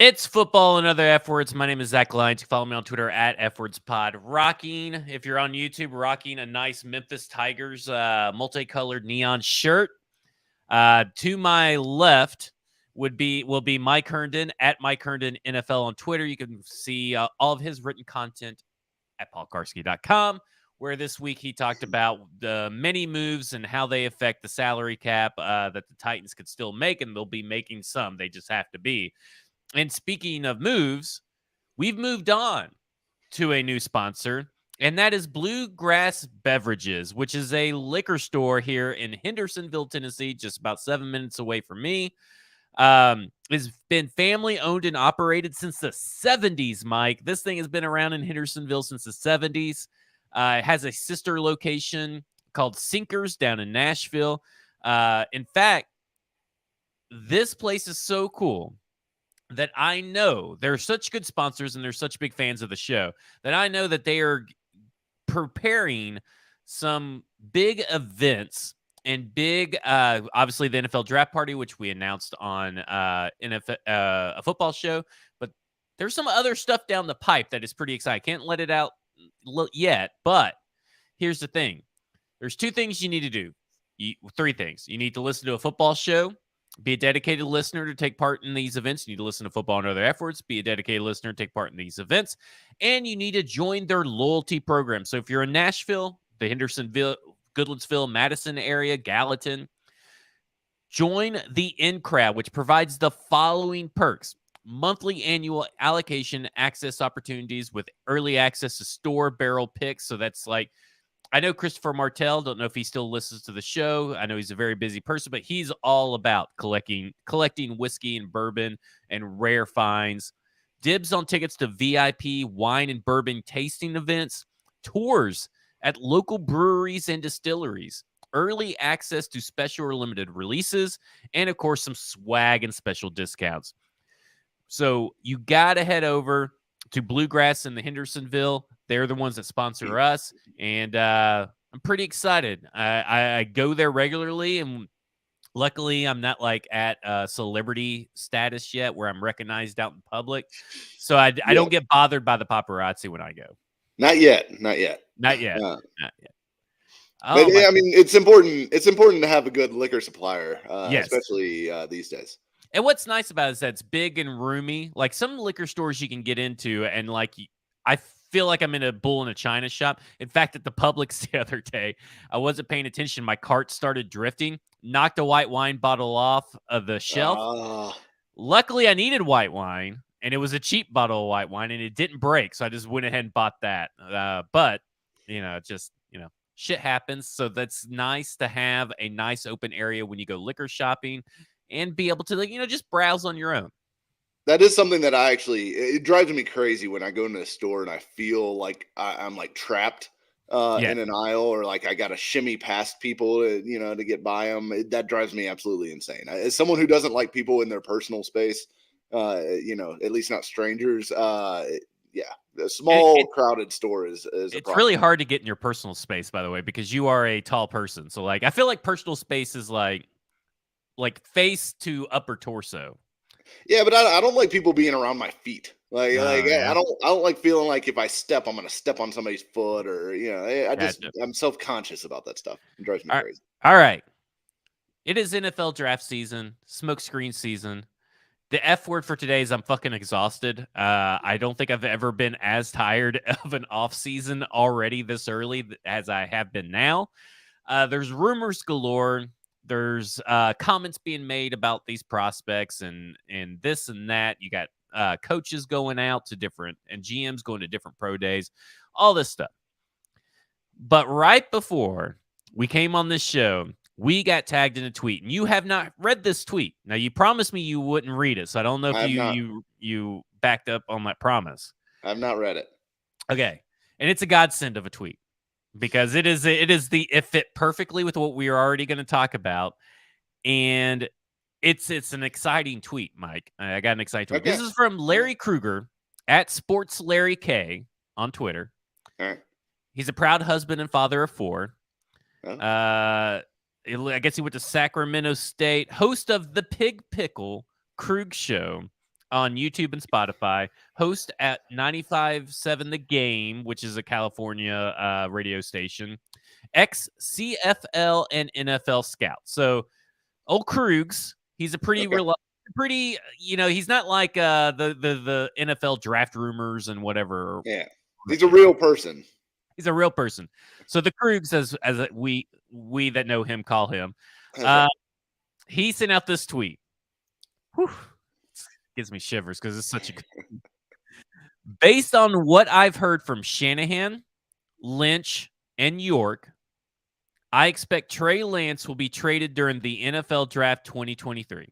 It's football and other F words. My name is Zach Lyons. You follow me on Twitter at FWordsPod. Rocking, if you're on YouTube, rocking a nice Memphis Tigers multicolored neon shirt. To my left will be Mike Herndon at Mike Herndon NFL on Twitter. You can see all of his written content at paulkarski.com, where this week he talked about the many moves and how they affect the salary cap that the Titans could still make, and they'll be making some. They just have to be. And speaking of moves, we've moved on to a new sponsor, and that is Bluegrass Beverages, which is a liquor store here in Hendersonville, Tennessee, just about 7 minutes away from me. It's been family owned and operated since the 70s, Mike. This thing has been around in Hendersonville since the 70s. It has a sister location called Sinkers down in Nashville. In fact, this place is so cool that I know they're such good sponsors and they're such big fans of the show that I know that they are preparing some big events and big, obviously the NFL draft party, which we announced on NFL, a football show, but there's some other stuff down the pipe that is pretty exciting. Can't let it out yet, but here's the thing. There's two things you need to do. Three things. You need to listen to a football show. Be a dedicated listener to take part in these events. You need to listen to football and other efforts. Be a dedicated listener to take part in these events. And you need to join their loyalty program. So if you're in Nashville, the Hendersonville, Goodlettsville, Madison area, Gallatin, join the In Crowd, which provides the following perks. Monthly annual allocation access opportunities with early access to store barrel picks. So that's like, I know Christopher Martell, don't know if he still listens to the show. I know he's a very busy person, but he's all about collecting whiskey and bourbon and rare finds. Dibs on tickets to VIP wine and bourbon tasting events, tours at local breweries and distilleries, early access to special or limited releases, and of course, some swag and special discounts. So you got to head over to Bluegrass in the Hendersonville. They're the ones that sponsor us, and I'm pretty excited. I go there regularly, and luckily I'm not like at celebrity status yet where I'm recognized out in public. So I don't get bothered by the paparazzi when I go. Not yet. Not yet. Not yet. But I mean, it's important. It's important to have a good liquor supplier, yes, especially these days. And what's nice about it is that it's big and roomy. Like some liquor stores you can get into, and like I feel like I'm in a bull in a china shop. In fact, at the Publix the other day, I wasn't paying attention. My cart started drifting, knocked a white wine bottle off of the shelf. Luckily, I needed white wine, and it was a cheap bottle of white wine, and it didn't break. So I just went ahead and bought that. But, shit happens. So that's nice to have a nice open area when you go liquor shopping and be able to, just browse on your own. That is something that it drives me crazy when I go into a store and I feel like I'm like trapped in an aisle, or like I got to shimmy past people to get by them. That drives me absolutely insane. As someone who doesn't like people in their personal space, at least not strangers. A small crowded store is it's really hard to get in your personal space, by the way, because you are a tall person. So like, I feel like personal space is like face to upper torso. Yeah, but I don't like people being around my feet. I don't like feeling like if I step, I'm going to step on somebody's foot, or I'm self-conscious about that stuff. It drives me crazy. All right, it is NFL draft season, smokescreen season. The F word for today is I'm fucking exhausted. I don't think I've ever been as tired of an off season already this early as I have been now. There's rumors galore. There's comments being made about these prospects and this and that. You got coaches going out to different, and GMs going to different pro days, all this stuff. But right before we came on this show, we got tagged in a tweet, and you have not read this tweet. Now, you promised me you wouldn't read it, so I don't know if you backed up on that promise. I've not read it. Okay, and it's a godsend of a tweet, because it fit perfectly with what we are already going to talk about, and it's an exciting tweet, Mike. I got an exciting tweet. Okay. This is from Larry Kruger at Sports Larry K on Twitter. All right. He's a proud husband and father of 4. Oh. I guess he went to Sacramento State, host of the Pig Pickle Krug Show on YouTube and Spotify, host at 95.7 The Game, which is a California radio station, ex CFL and NFL scout. So old Krugs, he's a pretty, he's not like the NFL draft rumors and whatever. Yeah, he's a real person. He's a real person. So the Krugs, as we that know him call him, Right. he sent out this tweet. Whew, gives me shivers because it's such a good. Based on what I've heard from Shanahan, Lynch, and York, I expect Trey Lance will be traded during the NFL Draft 2023.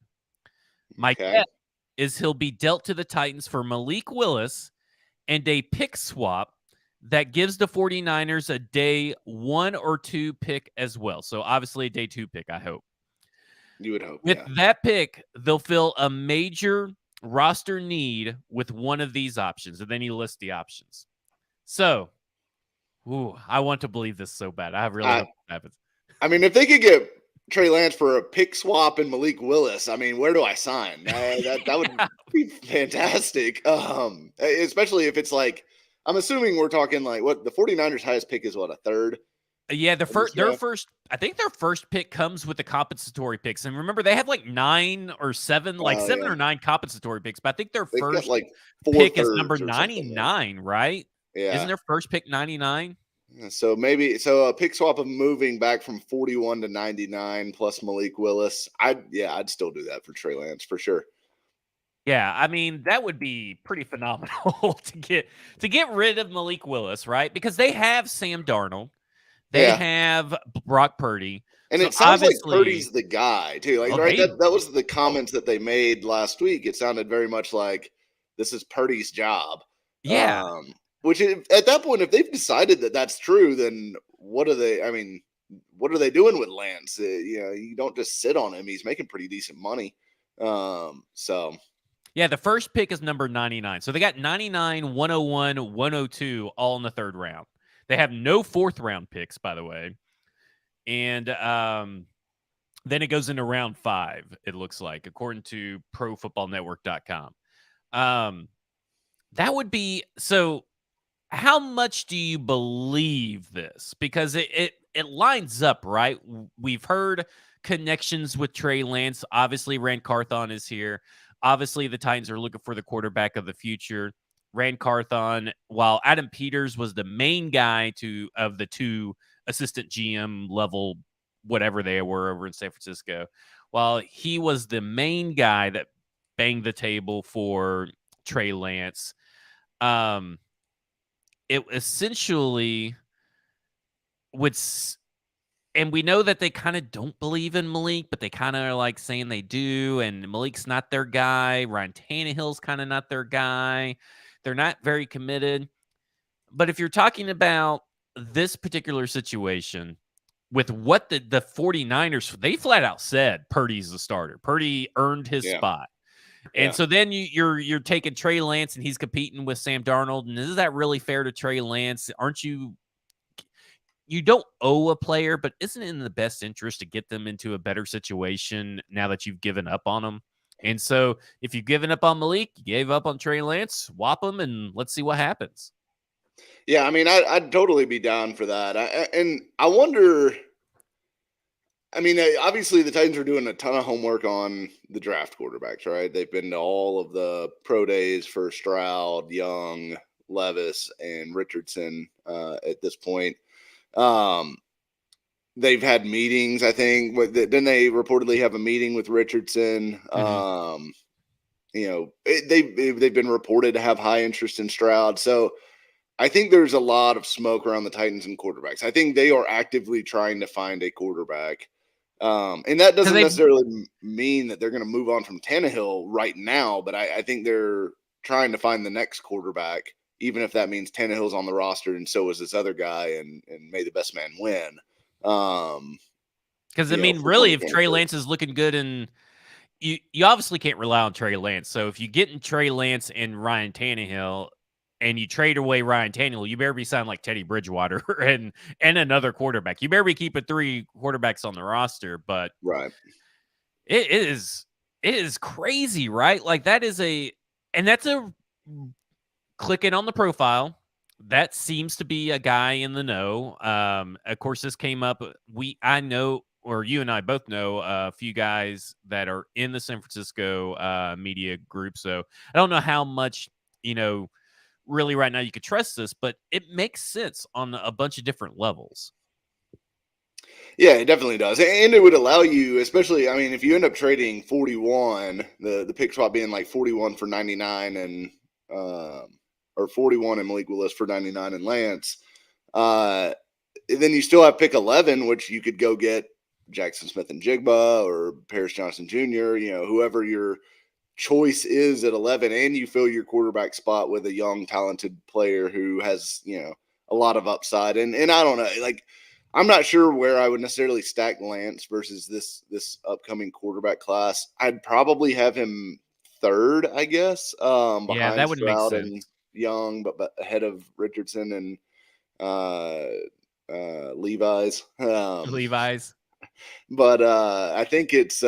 My guess is he'll be dealt to the Titans for Malik Willis and a pick swap that gives the 49ers a day 1 or 2 pick as well. So obviously a day 2 pick, I hope. You would hope. With that pick, they'll fill a major roster need with one of these options. And then he lists the options. So, I want to believe this so bad. I really hope it happens. I mean, if they could get Trey Lance for a pick swap and Malik Willis, I mean, where do I sign? That would be fantastic. Especially if it's like, I'm assuming we're talking like what the 49ers highest pick is, what, a third? Yeah, their first, I think their first pick comes with the compensatory picks. And remember, they have like 9 or 7, or 9 compensatory picks. But I think their first pick is number 99, right? Yeah. Isn't their first pick 99? So maybe a pick swap of moving back from 41 to 99 plus Malik Willis. I'd still do that for Trey Lance for sure. Yeah, I mean, that would be pretty phenomenal to get rid of Malik Willis, right? Because they have Sam Darnold. They have Brock Purdy. And it sounds like Purdy's the guy, too. Like, right? That was the comments that they made last week. It sounded very much like this is Purdy's job. Yeah. Which at that point, if they've decided that that's true, then what are they doing with Lance? You don't just sit on him. He's making pretty decent money. So. Yeah, the first pick is number 99. So they got 99, 101, 102 all in the third round. They have no fourth round picks, by the way. And then it goes into round 5, it looks like, according to ProFootballNetwork.com. That would be so. How much do you believe this? Because it lines up, right? We've heard connections with Trey Lance. Obviously, Rand Carthon is here. Obviously, the Titans are looking for the quarterback of the future. Rand Carthon, while Adam Peters was the main guy of the 2 assistant GM level, whatever they were over in San Francisco, while he was the main guy that banged the table for Trey Lance, it essentially would, and we know that they kind of don't believe in Malik, but they kind of are like saying they do, and Malik's not their guy. Ryan Tannehill's kind of not their guy. They're not very committed. But if you're talking about this particular situation with what the 49ers, they flat out said Purdy's the starter. Purdy earned his spot. And so then you're taking Trey Lance and he's competing with Sam Darnold. And is that really fair to Trey Lance? Aren't you don't owe a player, but isn't it in the best interest to get them into a better situation now that you've given up on them? And so if you've given up on Malik, you gave up on Trey Lance, swap them and let's see what happens. Yeah, I mean, I'd totally be down for that. I wonder, I mean, obviously the Titans are doing a ton of homework on the draft quarterbacks, right? They've been to all of the pro days for Stroud, Young, Levis, and Richardson at this point. They've had meetings, I think. Then they reportedly have a meeting with Richardson. Mm-hmm. They've been reported to have high interest in Stroud. So I think there's a lot of smoke around the Titans and quarterbacks. I think they are actively trying to find a quarterback. And that doesn't necessarily mean that they're going to move on from Tannehill right now, but I think they're trying to find the next quarterback, even if that means Tannehill's on the roster and so is this other guy, and may the best man win. Because I mean, really, if Trey Lance is looking good, and you obviously can't rely on Trey Lance. So if you get in Trey Lance and Ryan Tannehill, and you trade away Ryan Tannehill, you better be sounding like Teddy Bridgewater and another quarterback. You better be keeping 3 quarterbacks on the roster. But right, it is crazy, right? Like that is And that's a clicking on the profile. That seems to be a guy in the know. Of course, this came up. I know, or you and I both know a few guys that are in the San Francisco media group. So I don't know how much, really right now you could trust this, but it makes sense on a bunch of different levels. Yeah, it definitely does. And it would allow you, especially, I mean, if you end up trading 41, the pick swap being like 41 for 99 and, or 41 and Malik Willis for 99 and Lance, then you still have pick 11, which you could go get Jackson Smith and Jigba or Paris Johnson Jr., whoever your choice is at 11, and you fill your quarterback spot with a young, talented player who has, a lot of upside. And I don't know, like, I'm not sure where I would necessarily stack Lance versus this upcoming quarterback class. I'd probably have him third, I guess, Yeah, that behind would make Stroud sense. and Young, but ahead of Richardson and Levi's. Levi's. But I think it's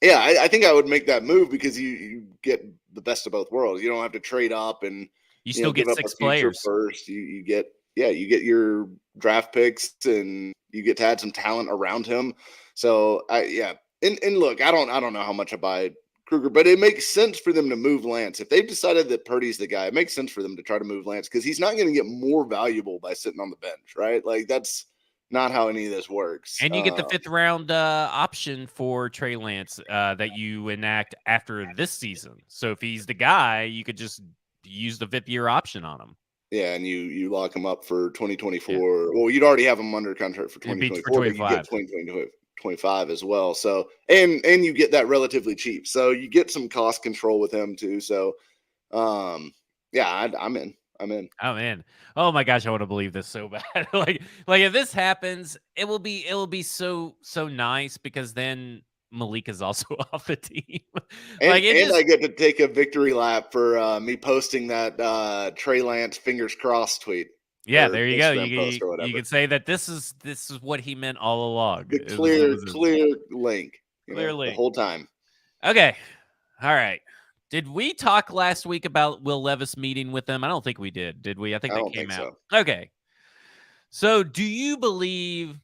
yeah, I think I would make that move because you get the best of both worlds. You don't have to trade up and You still give get up a 6 future players. first. You get you get your draft picks and you get to add some talent around him. So and look, I don't know how much I buy Kruger, but it makes sense for them to move Lance. If they've decided that Purdy's the guy, it makes sense for them to try to move Lance because he's not going to get more valuable by sitting on the bench, right? Like that's not how any of this works. And you get the 5th round option for Trey Lance that you enact after this season. So if he's the guy, you could just use the 5th year option on him. Yeah, and you lock him up for 2024. Yeah. Well, you'd already have him under contract for 2024, but you get 2025 as well. So and you get that relatively cheap. So you get some cost control with him too. So yeah, I'm in. I'm in. Oh man. Oh my gosh, I want to believe this so bad. like if this happens, it will be so nice because then Malik is also off the team. And I get to take a victory lap for me posting that Trey Lance fingers crossed tweet. Yeah, there you go. You can say that this is what he meant all along. The clear link. Clear link. The whole time. Okay. All right. Did we talk last week about Will Levis meeting with them? I don't think we did. Did we? I think that came out. So. Okay. So do you believe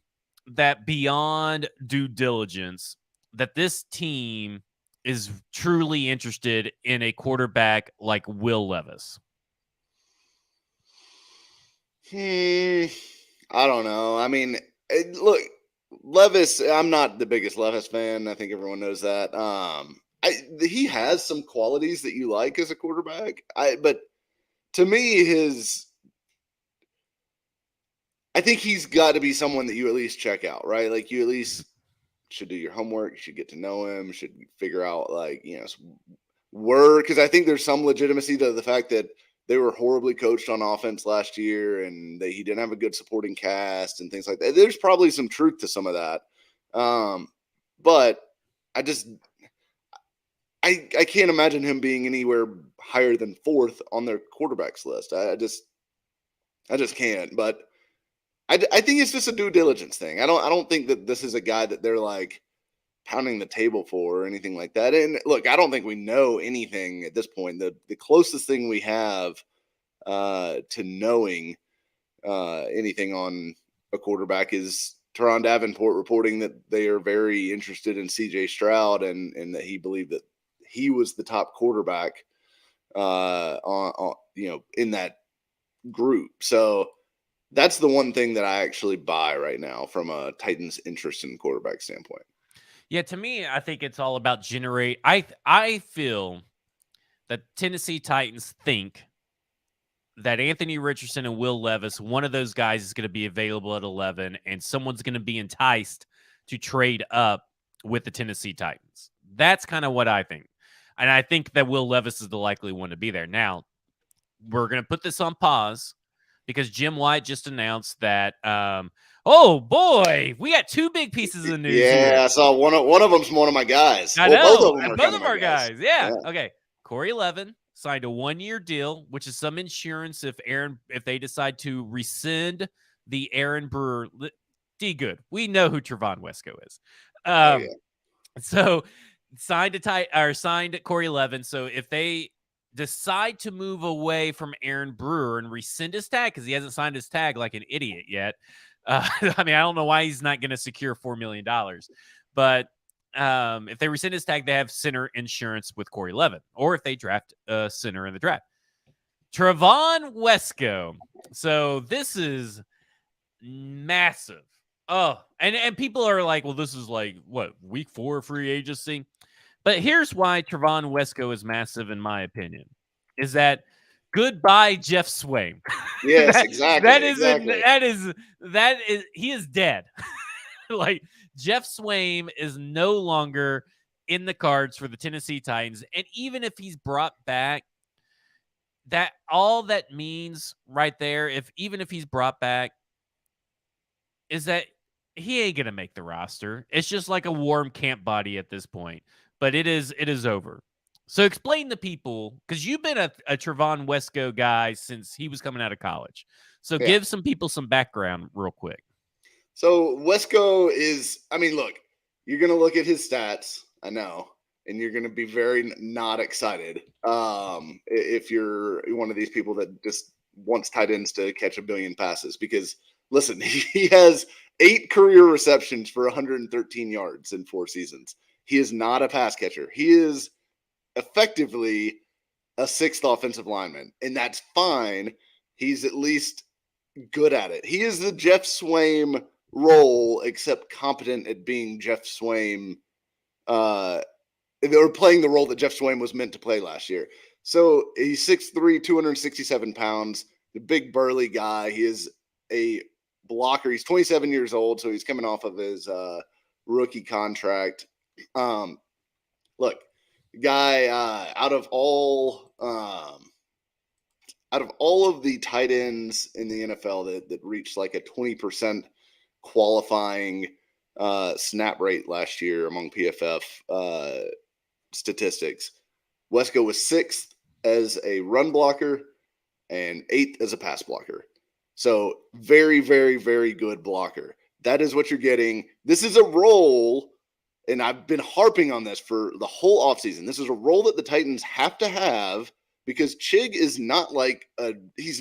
that beyond due diligence that this team is truly interested in a quarterback like Will Levis? I don't know. I mean, look, Levis, I'm not the biggest Levis fan. I think everyone knows that. He has some qualities that you like as a quarterback. But to me, I think he's got to be someone that you at least check out, right? Like you at least should do your homework. You should get to know him. Should figure out because I think there's some legitimacy to the fact that they were horribly coached on offense last year and he didn't have a good supporting cast and things like that. There's probably some truth to some of that. But I can't imagine him being anywhere higher than 4th on their quarterbacks list. I just can't. But I think it's just a due diligence thing. I don't think that this is a guy that they're like pounding the table for or anything like that. And look, I don't think we know anything at this point. The closest thing we have to knowing anything on a quarterback is Teron Davenport reporting that they are very interested in CJ Stroud and that he believed that he was the top quarterback on in that group. So that's the one thing that I actually buy right now from a Titans interest in quarterback standpoint. Yeah, to me, I think it's all about generate. I feel that Tennessee Titans think that Anthony Richardson and Will Levis, one of those guys is going to be available at 11, and someone's going to be enticed to trade up with the Tennessee Titans. That's kind of what I think. And I think that Will Levis is the likely one to be there. Now, we're going to put this on pause because Jim White just announced that, oh boy, we got 2 big pieces of news here. Yeah, I saw one of them's one of my guys. I know. Both of them are both of our guys. Yeah. Okay. Corey Levin signed a 1-year deal, which is some insurance if they decide to rescind the Aaron Brewer. D good. We know who Trevon Wesco is. So signed Corey Levin. So if they decide to move away from Aaron Brewer and rescind his tag, because he hasn't signed his tag like an idiot yet. I mean, I don't know why he's not going to secure $4 million. But if they rescind his tag, they have center insurance with Corey Levin. Or if they draft a center in the draft. Trevon Wesco. So this is massive. Oh, and people are like, well, this is like, what, week 4 free agency? But here's why Trevon Wesco is massive, in my opinion, is that goodbye, Jeff Swaim. Yes, exactly. That is, he is dead. Like, Jeff Swaim is no longer in the cards for the Tennessee Titans. And even if he's brought back, that all that means right there, even if he's brought back, is that he ain't gonna make the roster. It's just like a warm camp body at this point. But it is over. So explain to people, because you've been a Trevon Wesco guy since he was coming out of college. So give some people some background real quick. So Wesco is, I mean, look, you're going to look at his stats, I know, and you're going to be very not excited if you're one of these people that just wants tight ends to catch a billion passes. Because, listen, he has 8 career receptions for 113 yards in 4 seasons. He is not a pass catcher. He is effectively a 6th offensive lineman, and that's fine. He's at least good at it. He is the Jeff Swaim role, except competent at being Jeff Swaim. They were playing the role that Jeff Swaim was meant to play last year. So he's 6'3", 267 pounds, the big burly guy. He is a blocker. He's 27 years old, so he's coming off of his rookie contract. Look, guy out of all of the tight ends in the NFL that reached like a 20% qualifying snap rate last year among PFF statistics, Wesco was 6th as a run blocker and 8th as a pass blocker. So very, very, very good blocker. That is what you're getting. This is a role, and I've been harping on this for the whole offseason. This is a role that the Titans have to have, because Chig is not like he's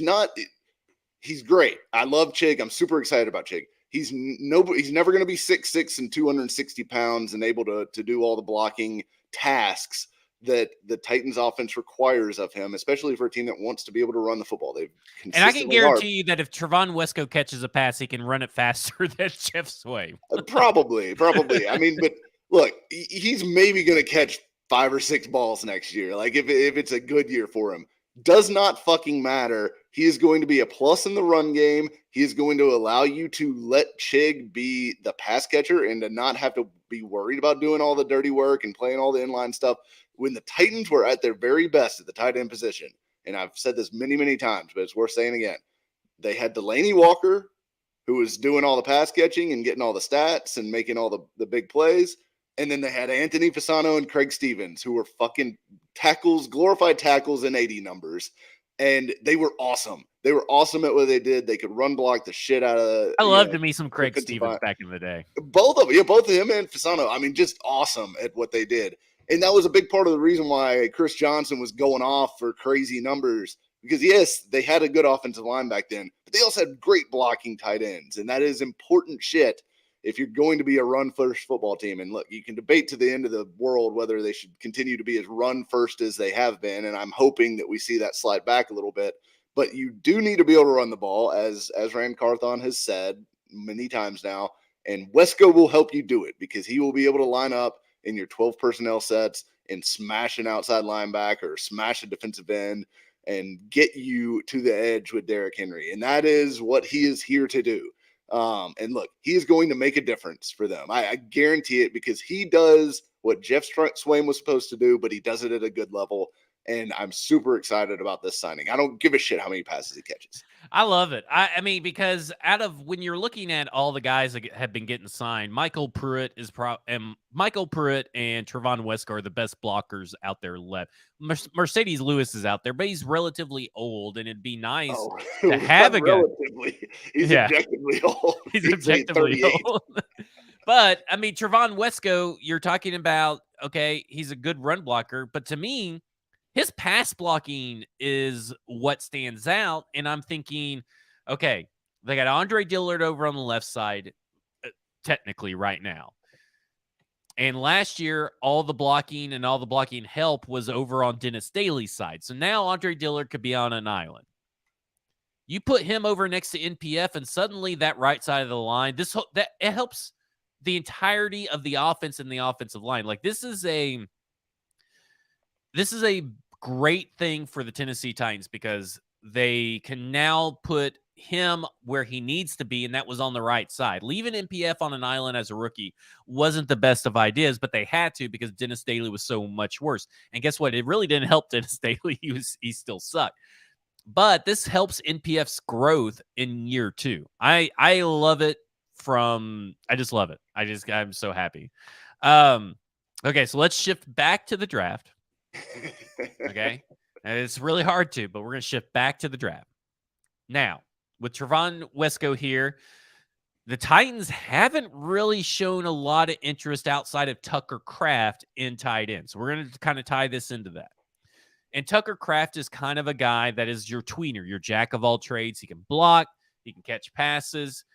great. I love Chig. I'm super excited about Chig. He's never going to be 6'6" and 260 pounds and able to do all the blocking tasks that the Titans offense requires of him, especially for a team that wants to be able to run the football. And I can guarantee you that if Trevon Wesco catches a pass, he can run it faster than Jeff Swaim. Probably. I mean, but look, he's maybe going to catch 5 or 6 balls next year. Like if it's a good year for him, does not fucking matter. He is going to be a plus in the run game. He is going to allow you to let Chig be the pass catcher and to not have to be worried about doing all the dirty work and playing all the inline stuff. When the Titans were at their very best at the tight end position, and I've said this many, many times, but it's worth saying again, they had Delaney Walker, who was doing all the pass catching and getting all the stats and making all the big plays. And then they had Anthony Fasano and Craig Stevens, who were fucking tackles, glorified tackles in 80 numbers. And they were awesome. They were awesome at what they did. They could run block the shit out of. I loved to meet some Craig Stevens back in the day. Both of him and Fasano. I mean, just awesome at what they did. And that was a big part of the reason why Chris Johnson was going off for crazy numbers. Because, yes, they had a good offensive line back then, but they also had great blocking tight ends. And that is important shit if you're going to be a run-first football team. And, look, you can debate to the end of the world whether they should continue to be as run-first as they have been. And I'm hoping that we see that slide back a little bit. But you do need to be able to run the ball, as Rand Carthon has said many times now. And Wesco will help you do it because he will be able to line up in your 12 personnel sets and smash an outside linebacker or smash a defensive end and get you to the edge with Derrick Henry. And that is what he is here to do. And look, he is going to make a difference for them. I guarantee it, because he does what Jeff Swaim was supposed to do, but he does it at a good level. And I'm super excited about this signing. I don't give a shit how many passes he catches. I love it. I mean, because when you're looking at all the guys that have been getting signed, Michael Pruitt and Trevon Wesco are the best blockers out there left. Mercedes Lewis is out there, but he's relatively old, and it'd be nice to have a guy. He's objectively old. He's objectively old. But, I mean, Trevon Wesco, you're talking about, okay, he's a good run blocker, but to me, his pass blocking is what stands out. And I'm thinking, okay, they got Andre Dillard over on the left side, technically right now. And last year, all the blocking and all the blocking help was over on Dennis Daly's side. So now Andre Dillard could be on an island. You put him over next to NPF, and suddenly that right side of the line, that it helps the entirety of the offense and the offensive line. Like this is a great thing for the Tennessee Titans because they can now put him where he needs to be, and that was on the right side. Leaving NPF on an island as a rookie wasn't the best of ideas, but they had to because Dennis Daly was so much worse. And guess what? It really didn't help Dennis Daly. He still sucked. But this helps NPF's growth in year 2. I love it I just love it. I'm so happy. Okay, so let's shift back to the draft. Okay. And it's really hard to, but we're going to shift back to the draft. Now, with Trevon Wesco here, the Titans haven't really shown a lot of interest outside of Tucker Kraft in tight end. So we're going to kind of tie this into that. And Tucker Kraft is kind of a guy that is your tweener, your jack of all trades. He can block, he can catch passes.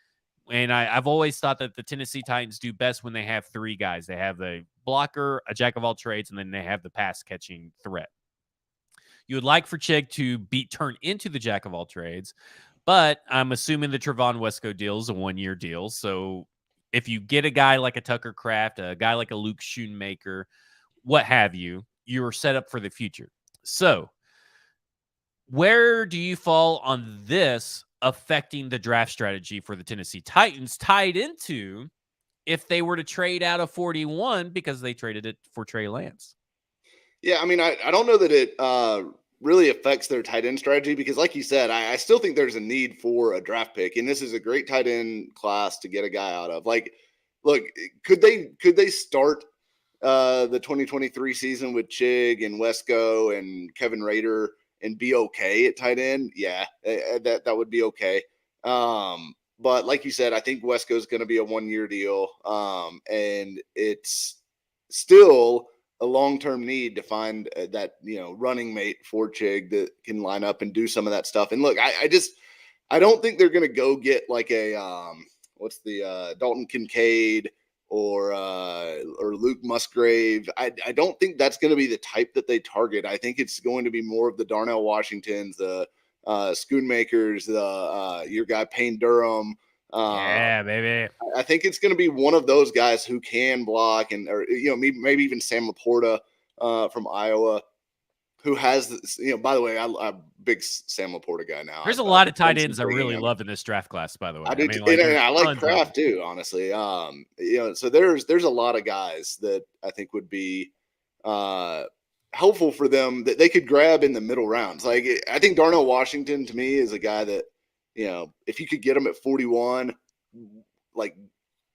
And I've always thought that the Tennessee Titans do best when they have 3 guys. They have the blocker, a jack of all trades, and then they have the pass catching threat. You would like for Chig to turn into the jack of all trades, but I'm assuming the Trevon Wesco deal is a 1-year deal. So if you get a guy like a Tucker Kraft, a guy like a Luke Schoonmaker, what have you, you're set up for the future. So where do you fall on this affecting the draft strategy for the Tennessee Titans, tied into if they were to trade out of 41 because they traded it for Trey Lance? Yeah, I mean, I don't know that it really affects their tight end strategy because, like you said, I still think there's a need for a draft pick, and this is a great tight end class to get a guy out of. Like, look, could they start the 2023 season with Chig and Wesco and Kevin Rader and be okay at tight end? Yeah, that would be okay. But like you said, I think Wesco is going to be a 1-year deal, and it's still a long-term need to find that running mate for Chig that can line up and do some of that stuff. And look, I don't think they're going to go get like a Dalton Kincaid or Luke Musgrave. I don't think that's going to be the type that they target. I think it's going to be more of the Darnell Washingtons, the Schoonmakers, your guy Payne Durham. Yeah, baby. I think it's going to be one of those guys who can block, or maybe even Sam Laporta from Iowa, who has this. By the way, I'm a big Sam Laporta guy now. There's a lot of tight ends I really love in this draft class, by the way. I do, and I like Kraft too, honestly. So there's a lot of guys that I think would be helpful for them that they could grab in the middle rounds. Like I think Darnell Washington to me is a guy that if you could get him at 41, like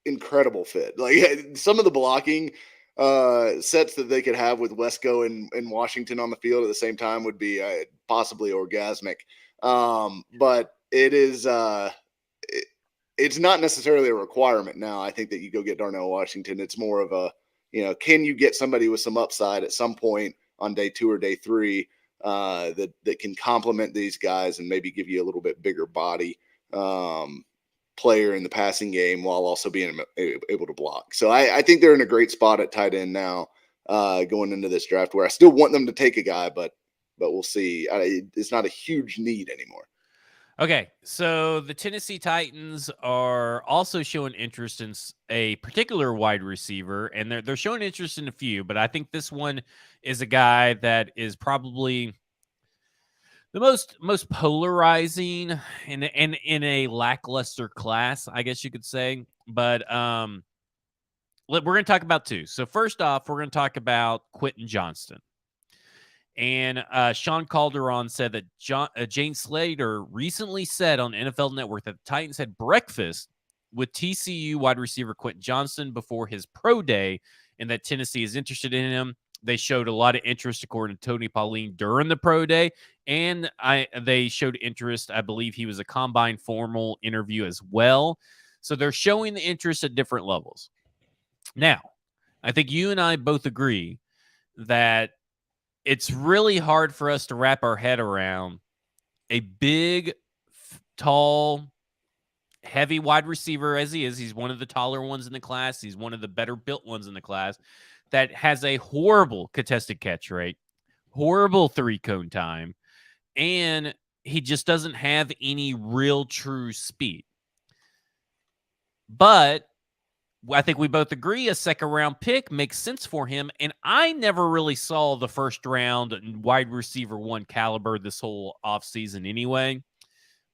incredible fit. Like some of the blocking sets that they could have with Wesco and Washington on the field at the same time would be possibly orgasmic. But it is it's not necessarily a requirement now. I think that you go get Darnell Washington. It's more of a, can you get somebody with some upside at some point on day 2 or day 3 that can complement these guys and maybe give you a little bit bigger body player in the passing game while also being able to block. So I think they're in a great spot at tight end now going into this draft, where I still want them to take a guy, but we'll see. It's not a huge need anymore. Okay, so the Tennessee Titans are also showing interest in a particular wide receiver, and they're showing interest in a few, but I think this one is a guy that is probably the most polarizing in a lackluster class, I guess you could say. But we're going to talk about 2. So first off, we're going to talk about Quentin Johnston. And Sean Calderon said that Jane Slater recently said on NFL Network that the Titans had breakfast with TCU wide receiver Quentin Johnston before his pro day, and that Tennessee is interested in him. They showed a lot of interest, according to Tony Pauline, during the pro day, and they showed interest. I believe he was a combine formal interview as well. So they're showing the interest at different levels. Now, I think you and I both agree that it's really hard for us to wrap our head around a big, tall, heavy wide receiver as he is. He's one of the taller ones in the class. He's one of the better built ones in the class that has a horrible contested catch rate, horrible 3-cone time, and he just doesn't have any real true speed. But I think we both agree a second-round pick makes sense for him, and I never really saw the first-round wide receiver one caliber this whole offseason anyway.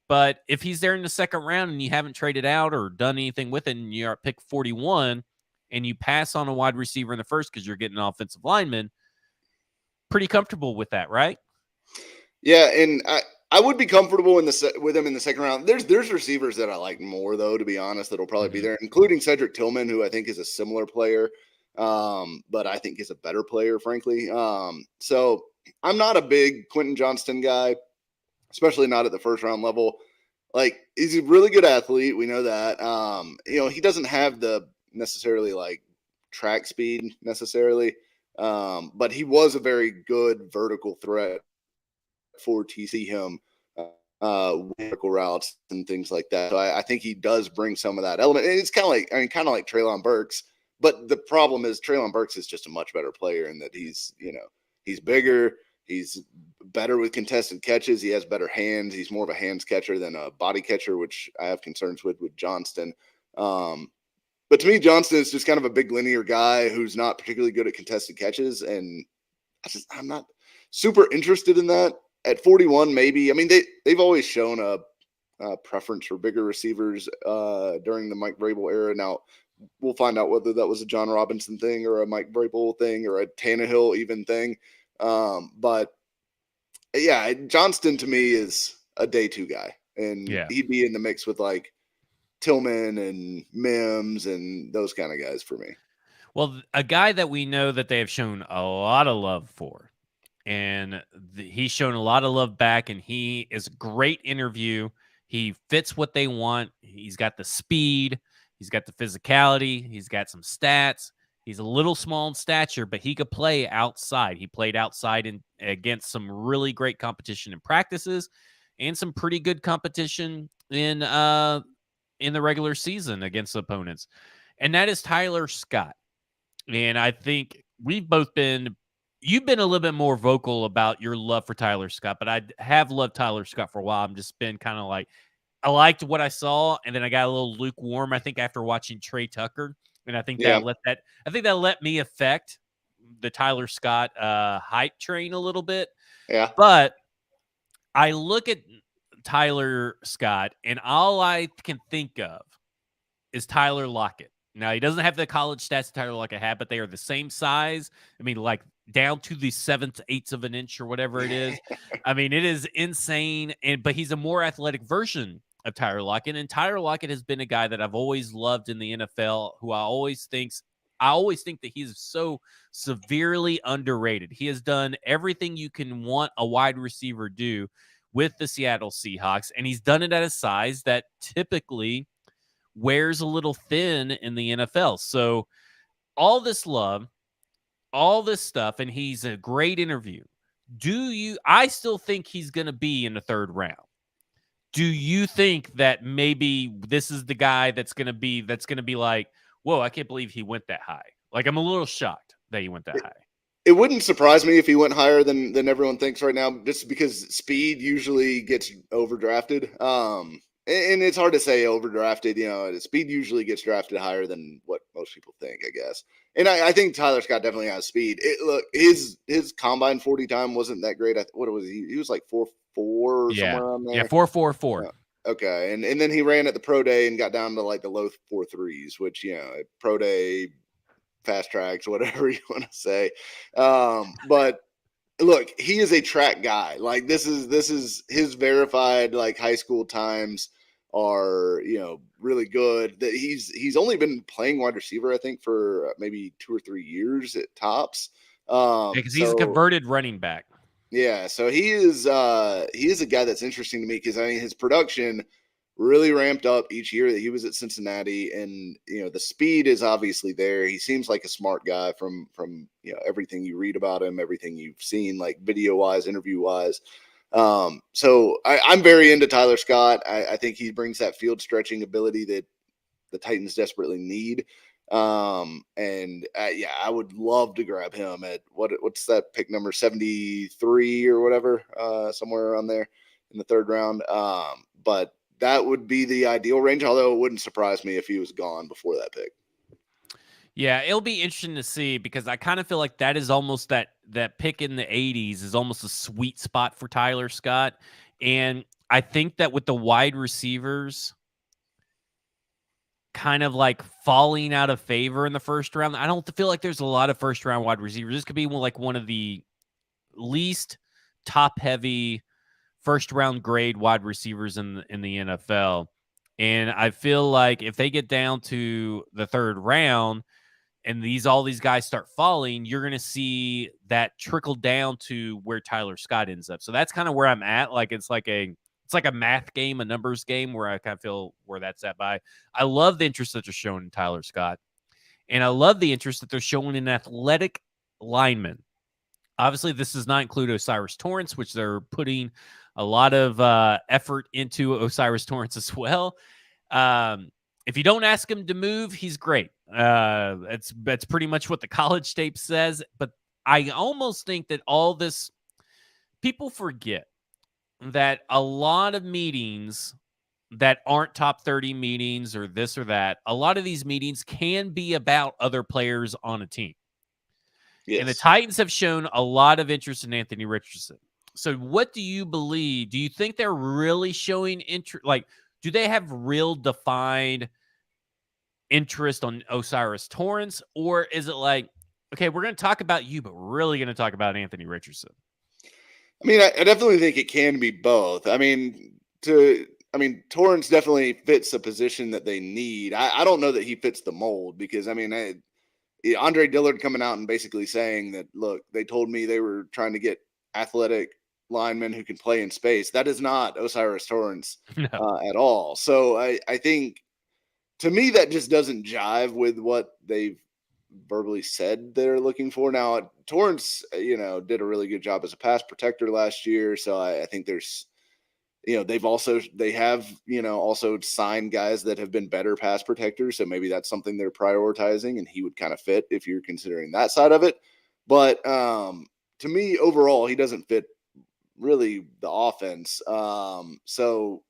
But if he's there in the second round and you haven't traded out or done anything with it and you're at pick 41 and you pass on a wide receiver in the first because you're getting an offensive lineman, pretty comfortable with that, right? Yeah, and I would be comfortable with him in the second round. There's receivers that I like more, though, to be honest, that'll probably be there, including Cedric Tillman, who I think is a similar player, but I think is a better player, frankly. So I'm not a big Quentin Johnston guy, especially not at the first round level. Like, he's a really good athlete. We know that. He doesn't have the necessarily like track speed necessarily, but he was a very good vertical threat for TC him vertical routes and things like that. So I think he does bring some of that element. And it's kind of like Treylon Burks, but the problem is Treylon Burks is just a much better player in that he's bigger, he's better with contested catches, he has better hands, he's more of a hands catcher than a body catcher, which I have concerns with Johnston. But to me, Johnston is just kind of a big linear guy who's not particularly good at contested catches, and I'm not super interested in that. At 41, maybe. I mean, they've always shown a preference for bigger receivers during the Mike Vrabel era. Now, we'll find out whether that was a John Robinson thing or a Mike Vrabel thing or a Tannehill even thing. But, yeah, Johnston to me is a day two guy. And he'd be in the mix with, like, Tillman and Mims and those kind of guys for me. Well, a guy that we know that they have shown a lot of love for, and he's shown a lot of love back, and he is a great interview. He fits what they want. He's got the speed. He's got the physicality. He's got some stats. He's a little small in stature, but he could play outside. He played outside against some really great competition in practices and some pretty good competition in the regular season against opponents. And that is Tyler Scott. And I think you've been a little bit more vocal about your love for Tyler Scott, but I have loved Tyler Scott for a while. I'm just been kind of like, I liked what I saw, and then I got a little lukewarm, I think, after watching Trey Tucker. And I think that let me affect the Tyler Scott hype train a little bit. Yeah. But I look at Tyler Scott, and all I can think of is Tyler Lockett. Now, he doesn't have the college stats Tyler Lockett had, but they are the same size. I mean, like down to the 7/8 of an inch or whatever it is. I mean, it is insane. But he's a more athletic version of Tyler Lockett. And Tyler Lockett has been a guy that I've always loved in the NFL, who I always think that he's so severely underrated. He has done everything you can want a wide receiver do with the Seattle Seahawks, and he's done it at a size that typically wears a little thin in the NFL. So all this love, all this stuff, and he's a great interview. I still think he's going to be in the third round. Do you think that maybe this is the guy that's going to be like, whoa, I can't believe he went that high? Like, I'm a little shocked that he went that high. It wouldn't surprise me if he went higher than everyone thinks right now, just because speed usually gets overdrafted. And it's hard to say overdrafted. Speed usually gets drafted higher than what most people think, I guess. And I think Tyler Scott definitely has speed. Look, his combine 40 time wasn't that great. What was he? He was like 4.4 or somewhere around there. Yeah, 4.44. Okay, and then he ran at the pro day and got down to like the low 4.3s, which pro day, fast tracks, whatever you want to say. But look, he is a track guy. Like this is his verified like high school times are really good. That he's only been playing wide receiver I think for maybe 2 or 3 years at tops. Because he's a converted running back. Yeah, so he is a guy that's interesting to me because I mean his production really ramped up each year that he was at Cincinnati, and the speed is obviously there. He seems like a smart guy from everything you read about him, everything you've seen, like video wise, interview wise. So I'm very into Tyler Scott. I think he brings that field stretching ability that the Titans desperately need. And yeah, I would love to grab him at what's that pick number 73 or whatever, somewhere around there in the third round. But that would be the ideal range, although it wouldn't surprise me if he was gone before that pick. Yeah, it'll be interesting to see because I kind of feel like that is almost that pick in the 80s is almost a sweet spot for Tyler Scott. And I think that with the wide receivers kind of like falling out of favor in the first round, I don't feel like there's a lot of first round wide receivers. This could be like one of the least top heavy first round grade wide receivers in the NFL. And I feel like if they get down to the third round, and all these guys start falling, you're going to see that trickle down to where Tyler Scott ends up. So that's kind of where I'm at. Like it's like a math game, a numbers game where I kind of feel where that's at. By I love the interest that they're showing in Tyler Scott, and I love the interest that they're showing in athletic linemen. Obviously, this does not include Osiris Torrance, which they're putting a lot of effort into Osiris Torrance as well. If you don't ask him to move, he's great. That's pretty much what the college tape says. But I almost think that all this, people forget that a lot of meetings that aren't top 30 meetings or this or that, a lot of these meetings can be about other players on a team. Yes. And the Titans have shown a lot of interest in Anthony Richardson. So what do you believe? Do you think they're really showing interest? Like, do they have real defined interest on Osiris Torrance? Or is it like, okay, we're going to talk about you, but we're really going to talk about Anthony Richardson? I mean, I definitely think it can be both. I mean, Torrance definitely fits the position that they need. I don't know that he fits the mold because, I mean, Andre Dillard coming out and basically saying that, look, they told me they were trying to get athletic linemen who can play in space. That is not Osiris Torrance at all. So I think, to me, that just doesn't jive with what they've verbally said they're looking for. Now, Torrance, did a really good job as a pass protector last year. So I think there's, they have also signed guys that have been better pass protectors. So maybe that's something they're prioritizing, and he would kind of fit if you're considering that side of it. But to me, overall, he doesn't fit really the offense. So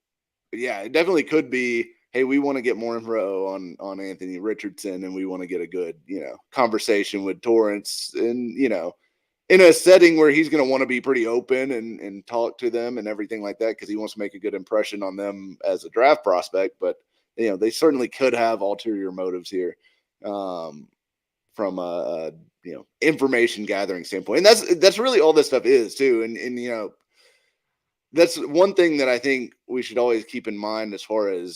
yeah, it definitely could be, hey, we want to get more info on Anthony Richardson, and we want to get a good, conversation with Torrance, and, in a setting where he's going to want to be pretty open and talk to them and everything like that, because he wants to make a good impression on them as a draft prospect. But, they certainly could have ulterior motives here from a information gathering standpoint. And that's really all this stuff is too. And that's one thing that I think we should always keep in mind as far as,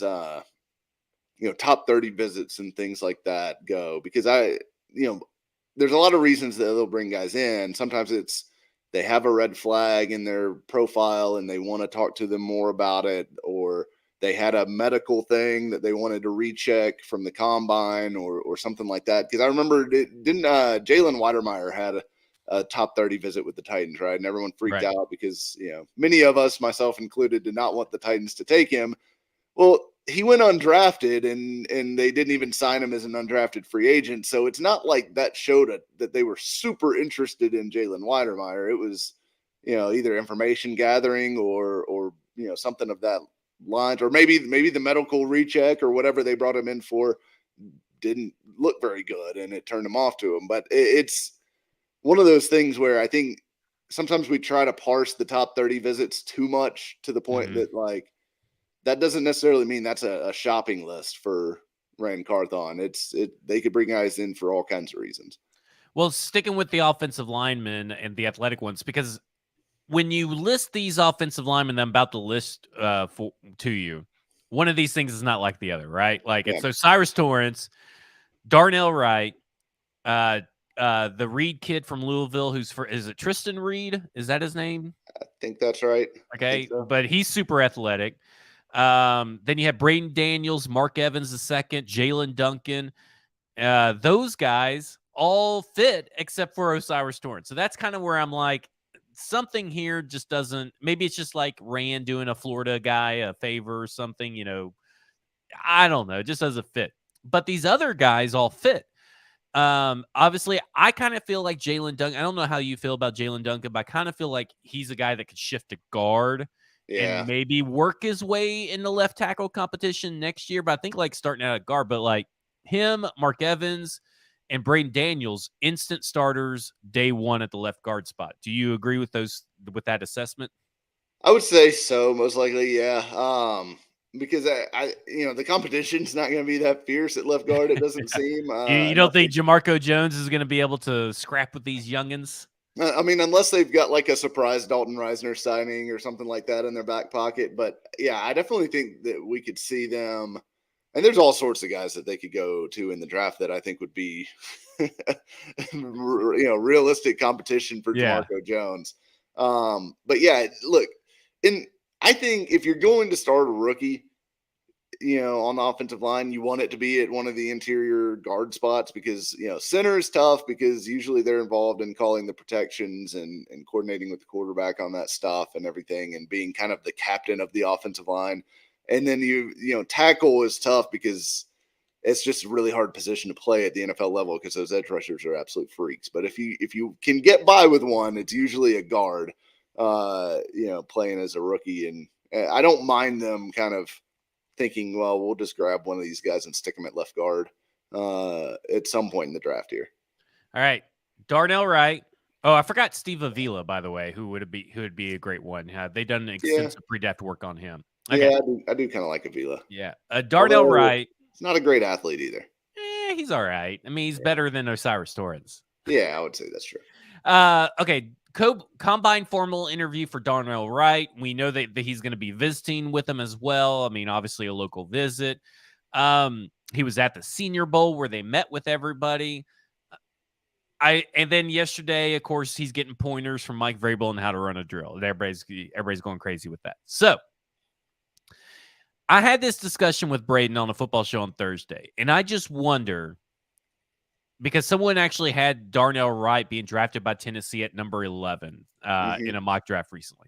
top 30 visits and things like that go, because there's a lot of reasons that they'll bring guys in. Sometimes it's they have a red flag in their profile and they want to talk to them more about it, or they had a medical thing that they wanted to recheck from the combine or something like that. Because I remember, didn't Jalen Weidermeyer had a top 30 visit with the Titans, right? And everyone freaked out because, many of us, myself included, did not want the Titans to take him. Well, he went undrafted, and they didn't even sign him as an undrafted free agent. So it's not like that showed that they were super interested in Jalen Weidermeyer. It was, either information gathering or something of that lines, or maybe the medical recheck or whatever they brought him in for didn't look very good, and it turned him off to him. But it's one of those things where I think sometimes we try to parse the top 30 visits too much to the point that, like, that doesn't necessarily mean that's a shopping list for Rand Carthon. They could bring guys in for all kinds of reasons. Well, sticking with the offensive linemen and the athletic ones, because when you list these offensive linemen that I'm about to list to you, one of these things is not like the other, right? Like it's Osiris Torrance, Darnell Wright, the Reed kid from Louisville, is it Tristan Reed? Is that his name? I think that's right. Okay, so. But he's super athletic. Then you have Braden Daniels, Mark Evans II, Jalen Duncan. Those guys all fit except for Osiris Torrance. So that's kind of where I'm like, something here just doesn't. Maybe it's just like Rand doing a Florida guy a favor or something. I don't know. It just doesn't fit. But these other guys all fit. Obviously, I kind of feel like Jalen Duncan. I don't know how you feel about Jalen Duncan, but I kind of feel like he's a guy that could shift to guard and Yeah. maybe work his way in the left tackle competition next year. But I think like starting out at guard, but like him, Mark Evans, and Braden Daniels, instant starters day one at the left guard spot. Do you agree with that assessment? I would say so, most likely, yeah. Because the competition's not going to be that fierce at left guard. It doesn't seem You don't unless think Jamarco Jones is going to be able to scrap with these youngins? unless they've got like a surprise Dalton Reisner signing or something like that in their back pocket. But yeah, I definitely think that we could see them. And there's all sorts of guys that they could go to in the draft that I think would be, realistic competition for Yeah. Jamarco Jones. But yeah, look, and I think if you're going to start a rookie, on the offensive line, you want it to be at one of the interior guard spots because, center is tough because usually they're involved in calling the protections and coordinating with the quarterback on that stuff and everything and being kind of the captain of the offensive line. And then tackle is tough because it's just a really hard position to play at the NFL level because those edge rushers are absolute freaks. But if you can get by with one, it's usually a guard, playing as a rookie. And I don't mind them kind of thinking, well, we'll just grab one of these guys and stick them at left guard at some point in the draft here. All right. Darnell Wright. Oh, I forgot Steve Avila, by the way, who would be a great one. They've done extensive pre-draft work on him. Okay. Yeah, I do kind of like Avila. Yeah. Darnell Wright. He's not a great athlete either. He's all right. I mean, he's better than Osiris Torrance. Yeah, I would say that's true. Okay. Combine formal interview for Darnell Wright. We know that he's going to be visiting with them as well. I mean, obviously a local visit. He was at the Senior Bowl where they met with everybody. And then yesterday, of course, he's getting pointers from Mike Vrabel on how to run a drill. Everybody's going crazy with that. So I had this discussion with Braden on a football show on Thursday, and I just wonder, because someone actually had Darnell Wright being drafted by Tennessee at number 11 in a mock draft recently.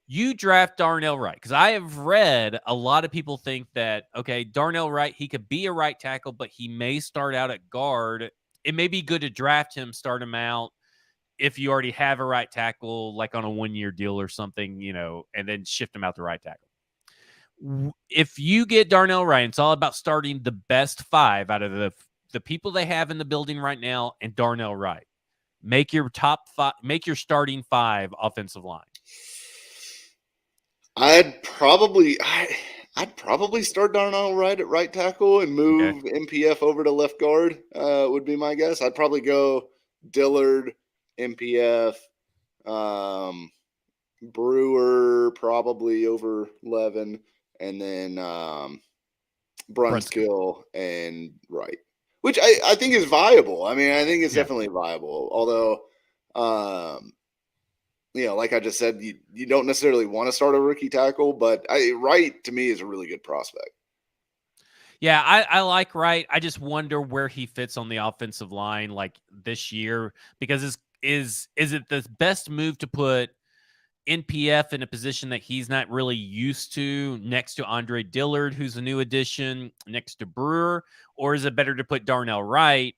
You draft Darnell Wright, because I have read a lot of people think that, okay, Darnell Wright, he could be a right tackle, but he may start out at guard. It may be good to draft him, start him out if you already have a right tackle, like on a one-year deal or something, and then shift him out to right tackle. If you get Darnell Wright, it's all about starting the best five out of the people they have in the building right now and Darnell Wright. Make your top five, make your starting five offensive line. I'd probably start Darnell Wright at right tackle and move MPF over to left guard, would be my guess. I'd probably go Dillard, MPF, Brewer probably over Levin, and then Brunskill and Wright, which I think is viable. I mean, I think it's definitely viable. Although, like I just said, you don't necessarily want to start a rookie tackle, but Wright to me is a really good prospect. Yeah, I like Wright. I just wonder where he fits on the offensive line like this year, because is it the best move to put NPF in a position that he's not really used to next to Andre Dillard, who's a new addition, next to Brewer? Or is it better to put Darnell Wright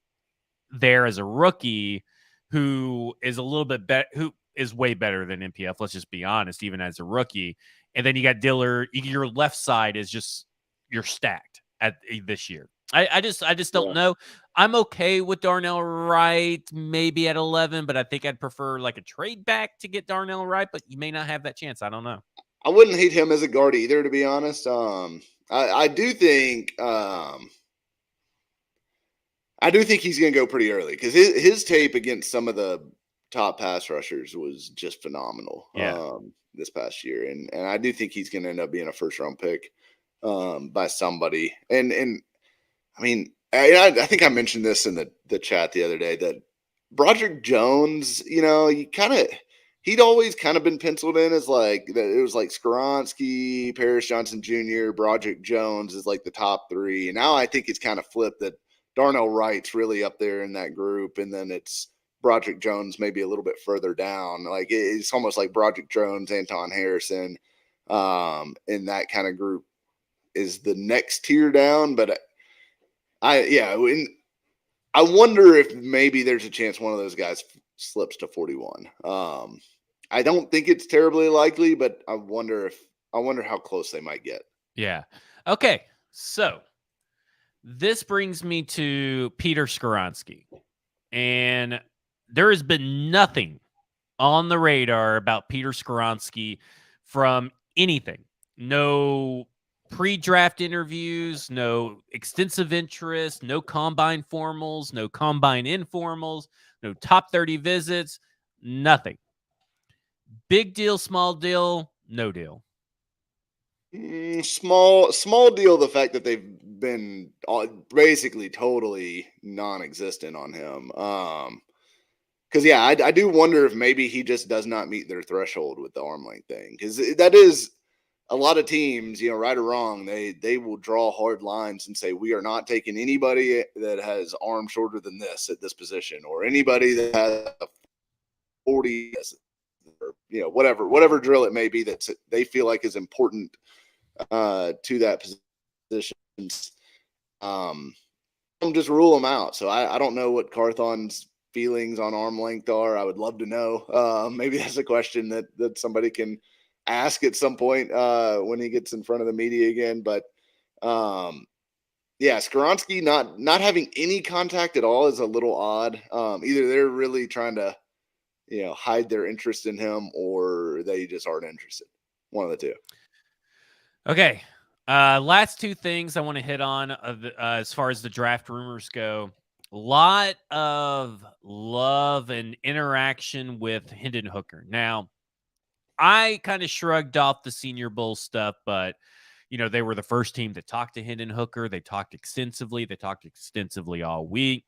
there as a rookie who is a little bit better, who is way better than NPF, let's just be honest, even as a rookie. And then you got Dillard, your left side is just, you're stacked at this year. I just don't know. I'm okay with Darnell Wright maybe at 11, but I think I'd prefer like a trade back to get Darnell Wright, but you may not have that chance. I don't know. I wouldn't hate him as a guard either, to be honest. I do think he's going to go pretty early because his tape against some of the top pass rushers was just phenomenal this past year. And I do think he's going to end up being a first round pick by somebody. And I mean, I think I mentioned this in the chat the other day that Broderick Jones, he he'd always kind of been penciled in as like it was like Skoronski, Paris Johnson Jr., Broderick Jones is like the top three. And now I think it's kind of flipped that Darnell Wright's really up there in that group, and then it's Broderick Jones maybe a little bit further down. Like it's almost like Broderick Jones, Anton Harrison, in that kind of group is the next tier down. But I wonder if maybe there's a chance one of those guys slips to 41. I don't think it's terribly likely, but I wonder how close they might get. Yeah. Okay. So this brings me to Peter Skoronski, and there has been nothing on the radar about Peter Skoronski from anything. No pre-draft interviews, no extensive interest, no combine formals, no combine informals, no top 30 visits, nothing. Big deal, small deal, no deal. Small deal. The fact that they've been basically totally non-existent on him. Because I do wonder if maybe he just does not meet their threshold with the arm length thing. Because that is a lot of teams, right or wrong, they will draw hard lines and say we are not taking anybody that has arm shorter than this at this position, or anybody that has a 40, or, whatever drill it may be that they feel like is important to that position. Just rule them out. So I don't know what Carthon's feelings on arm length are. I would love to know. Maybe that's a question that somebody can ask at some point when he gets in front of the media again. But Skoronski not having any contact at all is a little odd. Either they're really trying to hide their interest in him, or they just aren't interested. One of the two. Okay. Last two things I want to hit on as far as the draft rumors go. A lot of love and interaction with Hendon Hooker. Now, I kind of shrugged off the Senior Bowl stuff, but, they were the first team that talked to Hendon Hooker. They talked extensively. They talked extensively all week.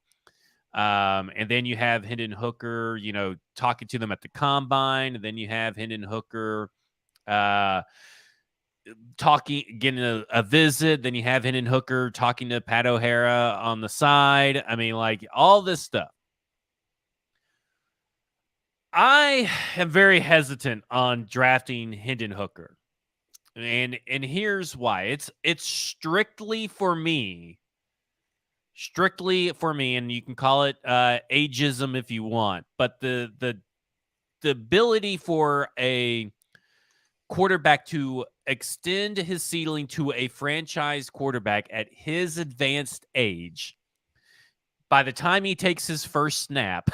And then you have Hendon Hooker, talking to them at the combine. And then you have Hendon Hooker getting a visit. Then you have Hendon Hooker talking to Pat O'Hara on the side. I mean, like all this stuff. I am very hesitant on drafting Hendon Hooker. And here's why. It's strictly for me, and you can call it ageism if you want, but the ability for a quarterback to extend his ceiling to a franchise quarterback at his advanced age, by the time he takes his first snap,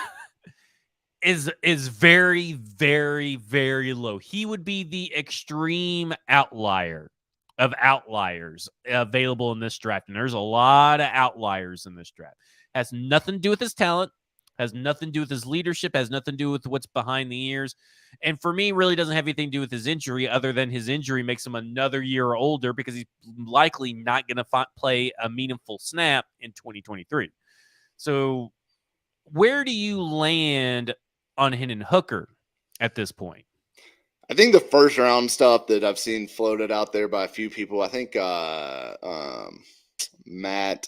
is very, very, very low. He would be the extreme outlier of outliers available in this draft. And there's a lot of outliers in this draft. Has nothing to do with his talent, has nothing to do with his leadership, has nothing to do with what's behind the ears. And for me, really doesn't have anything to do with his injury, other than his injury makes him another year older because he's likely not going to play a meaningful snap in 2023. So where do you land on Hendon Hooker at this point? I think the first round stuff that I've seen floated out there by a few people, I think Matt,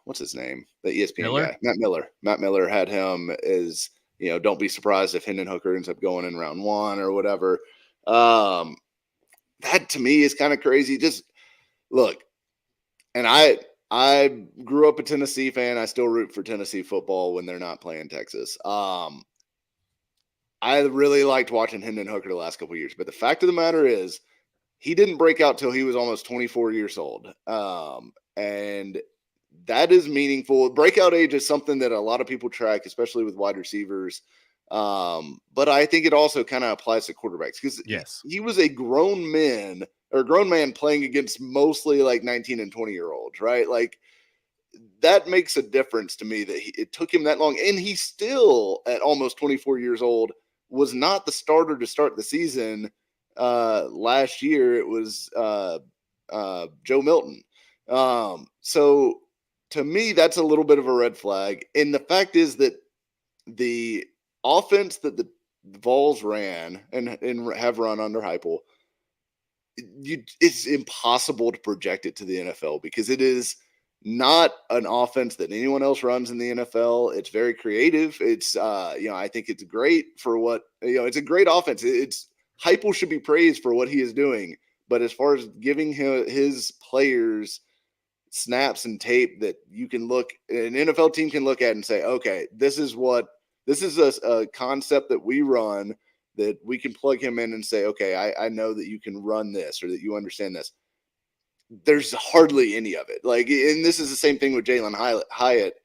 what's his name? The ESPN Miller? guy, Matt Miller. Matt Miller had him as, don't be surprised if Hendon Hooker ends up going in round 1 or whatever. That to me is kind of crazy. Just look, and I grew up a Tennessee fan. I still root for Tennessee football when they're not playing Texas. I really liked watching Hendon Hooker the last couple of years, but the fact of the matter is he didn't break out till he was almost 24 years old. And that is meaningful. Breakout age is something that a lot of people track, especially with wide receivers. But I think it also kind of applies to quarterbacks because he was a grown man playing against mostly like 19 and 20-year-olds, right? Like that makes a difference to me that it took him that long. And he still, at almost 24 years old, was not the starter to start the season. Last year, it was Joe Milton. So to me, that's a little bit of a red flag. And the fact is that the offense that the Vols ran and have run under Heupel, it's impossible to project it to the NFL because it is not an offense that anyone else runs in the NFL. It's very creative. It's I think it's great for what it's a great offense. It's Heupel should be praised for what he is doing, but as far as giving his players snaps and tape that you can look, an NFL team can look at and say, okay, this is a concept that we run that we can plug him in and say, okay, I know that you can run this or that you understand this. There's hardly any of it. Like, and this is the same thing with Jalen Hyatt.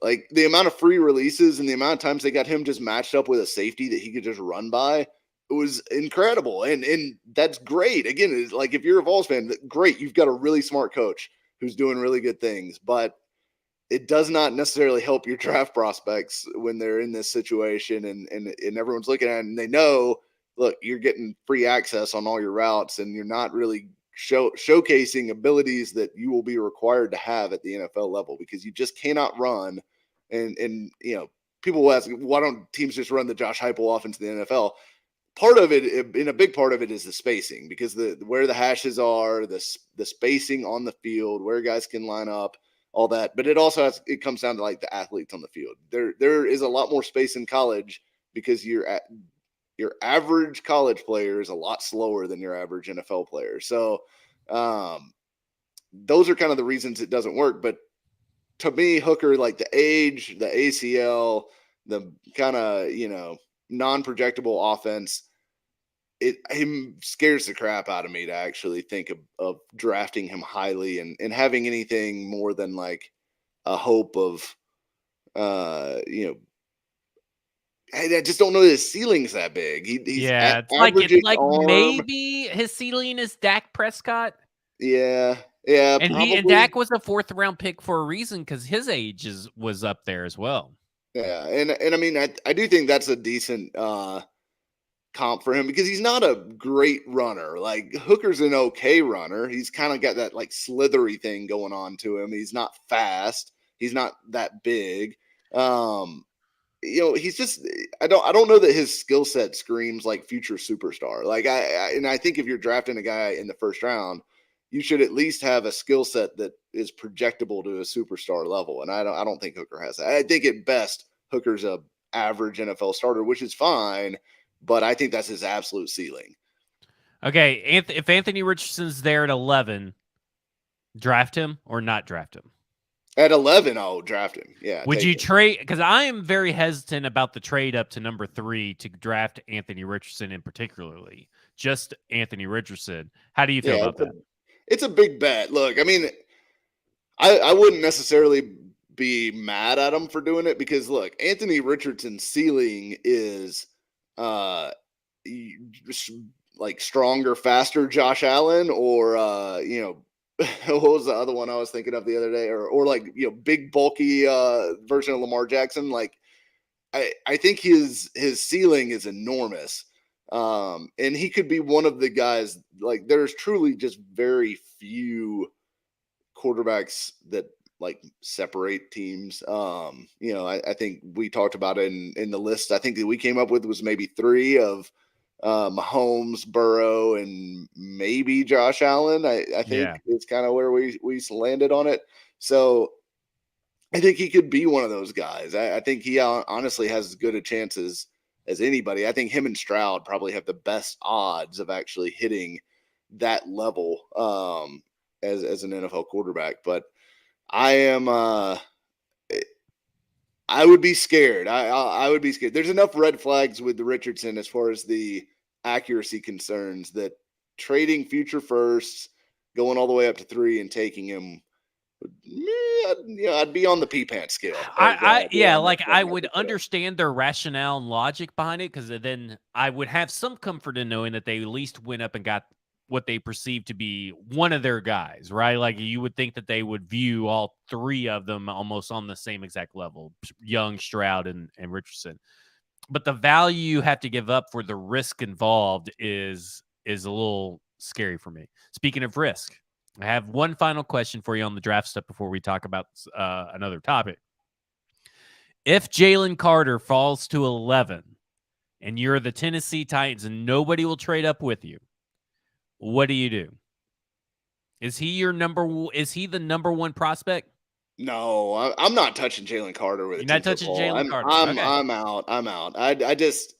Like the amount of free releases and the amount of times they got him just matched up with a safety that he could just run by, it was incredible. And that's great. Again, it's like if you're a Vols fan, great. You've got a really smart coach who's doing really good things, but it does not necessarily help your draft prospects when they're in this situation and everyone's looking at it and they know, look, you're getting free access on all your routes and you're not really showcasing abilities that you will be required to have at the NFL level because you just cannot run. And people will ask, why don't teams just run the Josh Heupel offense in the NFL? Part of it, in a big part of it, is the spacing because where the hashes are, the spacing on the field, where guys can line up, all that. But it also it comes down to like the athletes on the field. There is a lot more space in college because your average college player is a lot slower than your average NFL player. So those are kind of the reasons it doesn't work. But to me, Hooker, like the age, the ACL, the kind of non-projectable offense, it scares the crap out of me to actually think of drafting him highly and having anything more than like a hope of I just don't know that his ceiling's that big. He's it's like maybe his ceiling is Dak Prescott. Yeah, and probably. And Dak was a 4th round pick for a reason because his age was up there as well. Yeah, and I mean I do think that's a decent comp for him because he's not a great runner. Like Hooker's an okay runner. He's kind of got that like slithery thing going on to him. He's not fast. He's not that big. He's just I don't know that his skill set screams like future superstar. Like I think if you're drafting a guy in the 1st round, you should at least have a skill set that is projectable to a superstar level. And I don't think Hooker has that. I think at best Hooker's a average NFL starter, which is fine, but I think that's his absolute ceiling. Okay, if Anthony Richardson's there at 11, draft him or not draft him? At 11, I'll draft him. Yeah. Would you trade? Because I am very hesitant about the trade up to number 3 to draft Anthony Richardson in particularly. Just Anthony Richardson. How do you feel about that? It's a big bet. Look, I mean, I wouldn't necessarily be mad at him for doing it because look, Anthony Richardson's ceiling is like stronger, faster Josh Allen or what was the other one I was thinking of the other day or like big bulky version of Lamar Jackson. Like I think his ceiling is enormous. And he could be one of the guys, like there's truly just very few quarterbacks that like separate teams. I think we talked about it in the list. I think that we came up with was maybe 3 of Mahomes, Burrow, and maybe Josh Allen. I think it's kind of where we landed on it. So I think he could be one of those guys. I think he honestly has as good a chance as anybody. I think him and Stroud probably have the best odds of actually hitting that level as an NFL quarterback. But I am I would be scared. I would be scared. There's enough red flags with the Richardson as far as the accuracy concerns that trading future firsts, going all the way up to 3 and taking him, I'd be on the pee pants scale. I would understand their rationale and logic behind it because then I would have some comfort in knowing that they at least went up and got what they perceive to be one of their guys, right? Like you would think that they would view all 3 of them almost on the same exact level, Young, Stroud, and Richardson. But the value you have to give up for the risk involved is a little scary for me. Speaking of risk, I have one final question for you on the draft stuff before we talk about another topic. If Jalen Carter falls to 11, and you're the Tennessee Titans and nobody will trade up with you, what do you do? Is he the number one prospect? No, I'm not touching Jalen Carter with a You're not 10-foot touching pole. Jalen Carter. Okay. I'm out. I'm out. I just,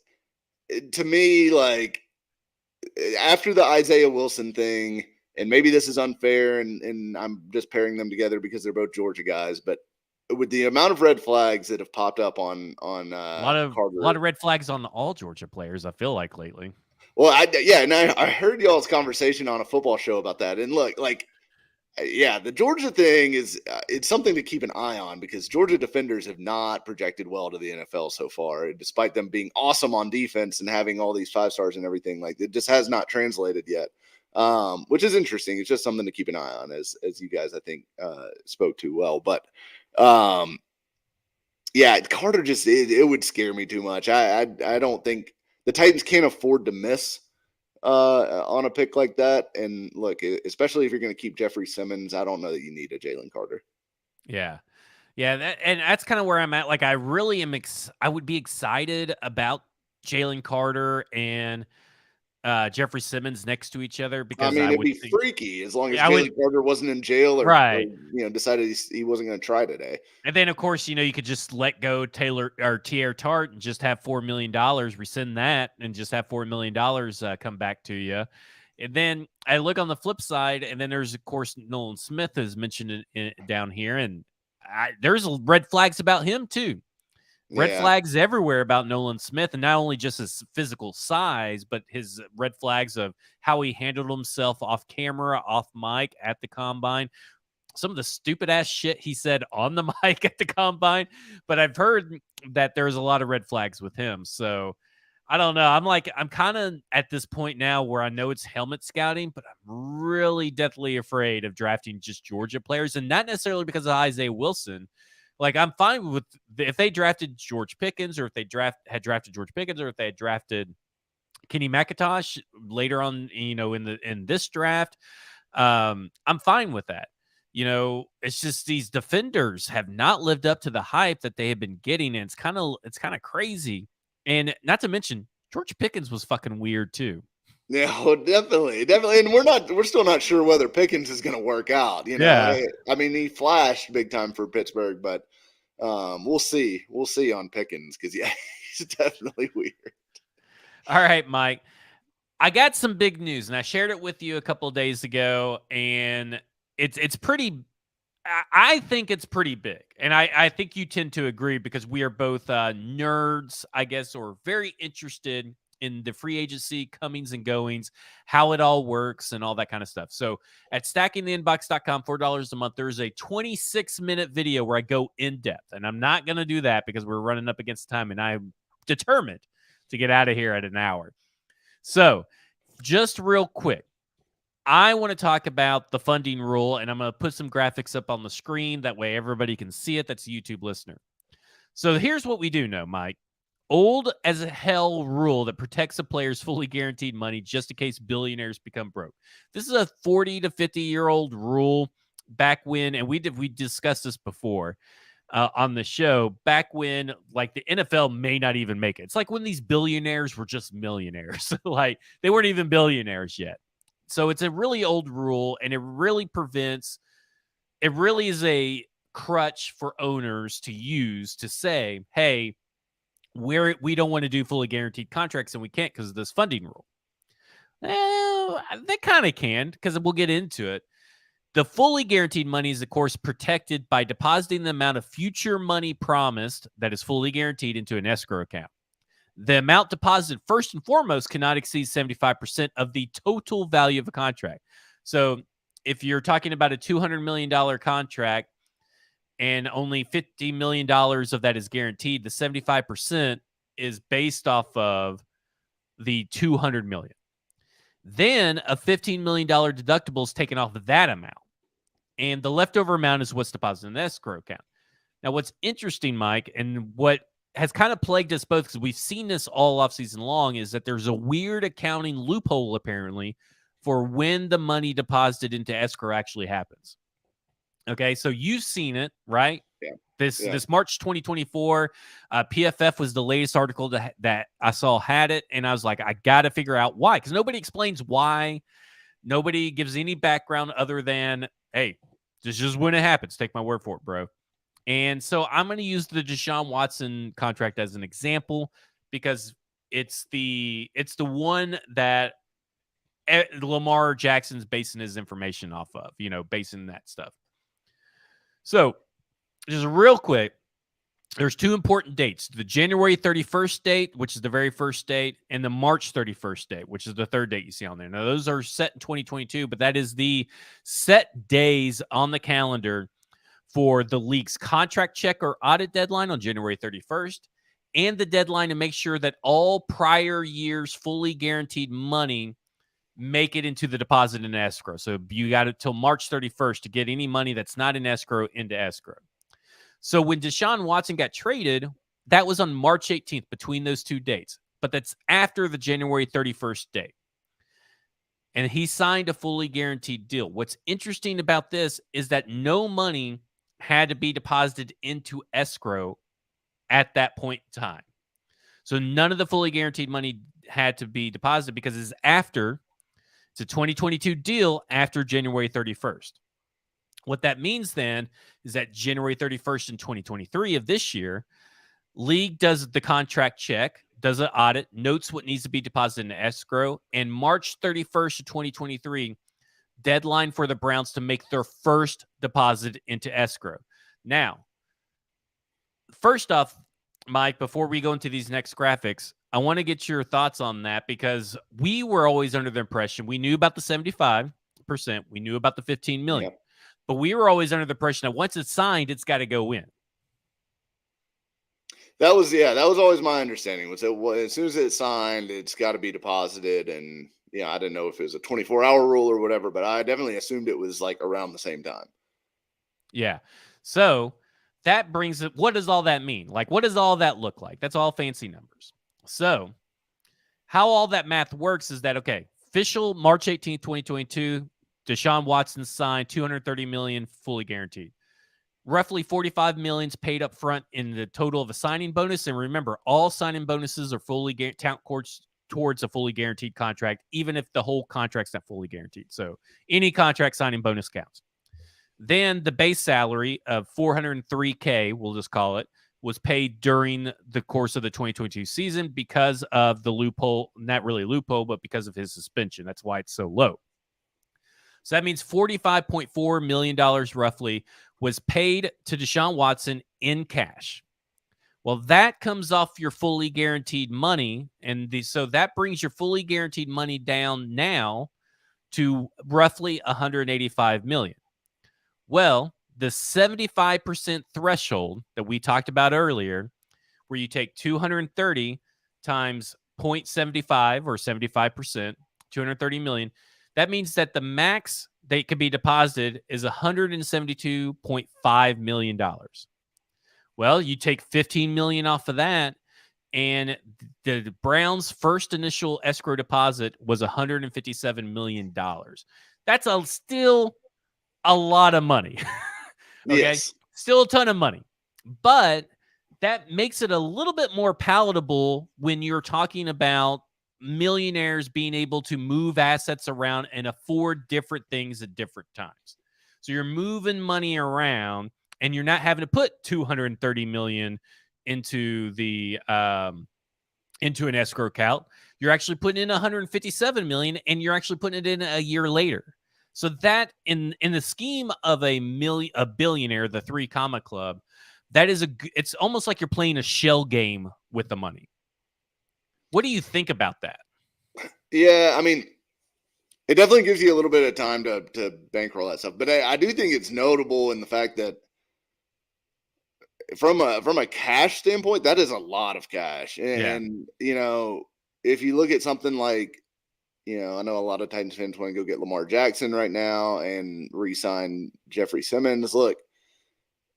to me, like, after the Isaiah Wilson thing, and maybe this is unfair, and I'm just pairing them together because they're both Georgia guys, but with the amount of red flags that have popped up on A lot Carter, of red flags on all Georgia players, I feel like, lately. well, and I heard y'all's conversation on a football show about that, and look, like, yeah, the Georgia thing is it's something to keep an eye on because Georgia defenders have not projected well to the NFL so far, despite them being awesome on defense and having all these 5 stars and everything. Like, it just has not translated yet, which is interesting. It's just something to keep an eye on, as you guys I think spoke to well. But yeah, Carter just it would scare me too much. I don't think the Titans can't afford to miss on a pick like that. And look, especially if you're going to keep Jeffrey Simmons, I don't know that you need a Jalen Carter. Yeah. Yeah, that's kind of where I'm at. Like, I really am I would be excited about Jalen Carter and Jeffrey Simmons next to each other because I mean, I it'd would be think, freaky as long as I would, Jalen Carter wasn't in jail or right. decided he wasn't going to try today. And then, of course, you could just let go Taylor or Tier Tart and just have $4 million, rescind that, and just have $4 million come back to you. And then I look on the flip side, and then there's, of course, Nolan Smith is mentioned down here, and there's red flags about him too. Red flags everywhere about Nolan Smith, and not only just his physical size, but his red flags of how he handled himself off camera, off mic, at the combine. Some of the stupid ass shit he said on the mic at the combine, but I've heard that there's a lot of red flags with him. So I don't know. I'm kind of at this point now where I know it's helmet scouting, but I'm really deathly afraid of drafting just Georgia players, and not necessarily because of Isaiah Wilson. Like, I'm fine with if they drafted George Pickens, or if they had drafted George Pickens, or if they had drafted Kenny McIntosh later on, in this draft. I'm fine with that. It's just these defenders have not lived up to the hype that they have been getting, and it's kind of crazy. And not to mention, George Pickens was fucking weird too. Yeah, well, definitely. And we're still not sure whether Pickens is going to work out. Yeah. I mean, he flashed big time for Pittsburgh, but we'll see. We'll see on Pickens because yeah, he's definitely weird. All right, Mike. I got some big news, and I shared it with you a couple of days ago, and it's pretty. I think it's pretty big, and I think you tend to agree because we are both nerds, I guess, or very interested in the free agency comings and goings, how it all works, and all that kind of stuff. So at stackingtheinbox.com, $4 a month, there's a 26-minute video where I go in depth, and I'm not going to do that because we're running up against time, and I'm determined to get out of here at an hour. So just real quick, I want to talk about the funding rule, and I'm going to put some graphics up on the screen. That way everybody can see it. That's a YouTube listener. So here's what we do know, Mike. Old as a hell rule that protects a player's fully guaranteed money just in case billionaires become broke. This is a 40 to 50-year-old rule back when, and we discussed this before on the show, back when, like, the NFL may not even make it. It's like when these billionaires were just millionaires. Like, they weren't even billionaires yet. So it's a really old rule, and it really is a crutch for owners to use to say, hey, we don't want to do fully guaranteed contracts, and we can't because of this funding rule. Well, they kind of can, because we'll get into it. The fully guaranteed money is, of course, protected by depositing the amount of future money promised that is fully guaranteed into an escrow account. The amount deposited, first and foremost, cannot exceed 75% of the total value of a contract. So if you're talking about a $200 million contract and only $50 million of that is guaranteed, the 75% is based off of the $200 million. Then a $15 million deductible is taken off of that amount. And the leftover amount is what's deposited in the escrow account. Now, what's interesting, Mike, and what has kind of plagued us both, because we've seen this all offseason long, is that there's a weird accounting loophole, apparently, for when the money deposited into escrow actually happens. Okay, so you've seen it, right? This March 2024, PFF was the latest article that I saw had it, and I was like, I got to figure out why, because nobody explains why. Nobody gives any background other than, hey, this is just when it happens. Take my word for it, bro. And so I'm going to use the Deshaun Watson contract as an example because it's the one that Lamar Jackson's basing his information off of, basing that stuff. So just real quick, there's two important dates: the January 31st date, which is the very first date, and the March 31st date, which is the third date you see on there. Now, those are set in 2022, but that is the set days on the calendar for the league's contract check or audit deadline on January 31st, and the deadline to make sure that all prior years' fully guaranteed money make it into the deposit in escrow. So you got it till March 31st to get any money that's not in escrow into escrow. So when Deshaun Watson got traded, that was on March 18th between those two dates, but that's after the January 31st date. And he signed a fully guaranteed deal. What's interesting about this is that no money had to be deposited into escrow at that point in time. So none of the fully guaranteed money had to be deposited because it's a 2022 deal after January 31st. What that means then is that January 31st in 2023 of this year, league does the contract check, does an audit, notes what needs to be deposited in escrow, and March 31st of 2023, deadline for the Browns to make their first deposit into escrow. Now, first off, Mike, before we go into these next graphics, I want to get your thoughts on that because we were always under the impression we knew about the 75%, we knew about the 15 million. Yeah. But we were always under the impression that once it's signed, it's got to go in. That was always my understanding. Was that as soon as it's signed, it's got to be deposited. And I didn't know if it was a 24-hour rule or whatever, but I definitely assumed it was like around the same time. Yeah. So that brings it. What does all that mean? Like, what does all that look like? That's all fancy numbers. So how all that math works is that, okay, official March 18th, 2022, Deshaun Watson signed $230 million fully guaranteed. Roughly $45 million is paid up front in the total of a signing bonus. And remember, all signing bonuses are fully count towards a fully guaranteed contract, even if the whole contract's not fully guaranteed. So any contract signing bonus counts. Then the base salary of $403K, we'll just call it, was paid during the course of the 2022 season because of the loophole, not really loophole, but because of his suspension. That's why it's so low. So that means $45.4 million roughly was paid to Deshaun Watson in cash. Well, that comes off your fully guaranteed money. So that brings your fully guaranteed money down now to roughly $185 million. Well, the 75% threshold that we talked about earlier, where you take 230 times 0.75 or 75%, 230 million, that means that the max that can be deposited is $172.5 million. Well, you take $15 million off of that, and the Browns' first initial escrow deposit was $157 million. That's still a lot of money. Okay? Yes. Still a ton of money. But that makes it a little bit more palatable when you're talking about millionaires being able to move assets around and afford different things at different times. So you're moving money around and you're not having to put $230 million into the into an escrow account. You're actually putting in $157 million and you're actually putting it in a year later. So that in the scheme of a billionaire, the 3 Comma Club, that is it's almost like you're playing a shell game with the money. What do you think about that? Yeah, I mean, it definitely gives you a little bit of time to bankroll that stuff. But I do think it's notable in the fact that from a cash standpoint, that is a lot of cash. And if you look at something like, I know a lot of Titans fans want to go get Lamar Jackson right now and re-sign Jeffrey Simmons. Look,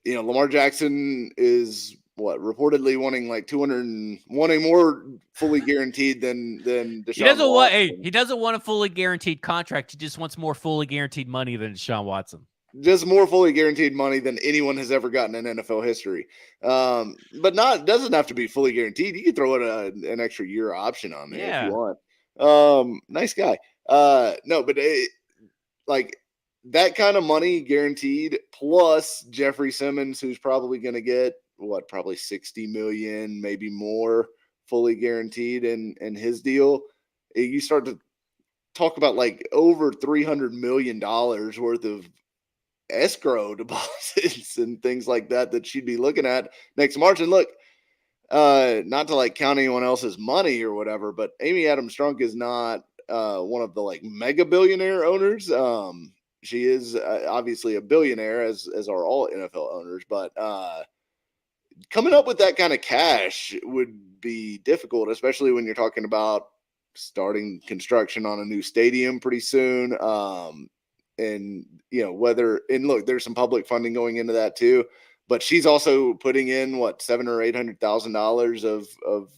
Lamar Jackson is reportedly wanting like wanting more fully guaranteed than Deshaun he doesn't want a fully guaranteed contract. He just wants more fully guaranteed money than Deshaun Watson. just more fully guaranteed money than anyone has ever gotten in NFL history. But doesn't have to be fully guaranteed. You can throw an extra year option on there if you Yeah. want. Nice guy. No, but like that kind of money guaranteed, plus Jeffrey Simmons, who's probably going to get probably 60 million, maybe more, fully guaranteed in his deal. You start to talk about like over $300 million worth of escrow deposits and things like that she'd be looking at next March. And look, not to like count anyone else's money or whatever, but Amy Adams Strunk is not one of the like mega billionaire owners. She is obviously a billionaire, as are all NFL owners, but coming up with that kind of cash would be difficult, especially when you're talking about starting construction on a new stadium pretty soon. And look, there's some public funding going into that too, but she's also putting in what, $700,000 or $800,000 of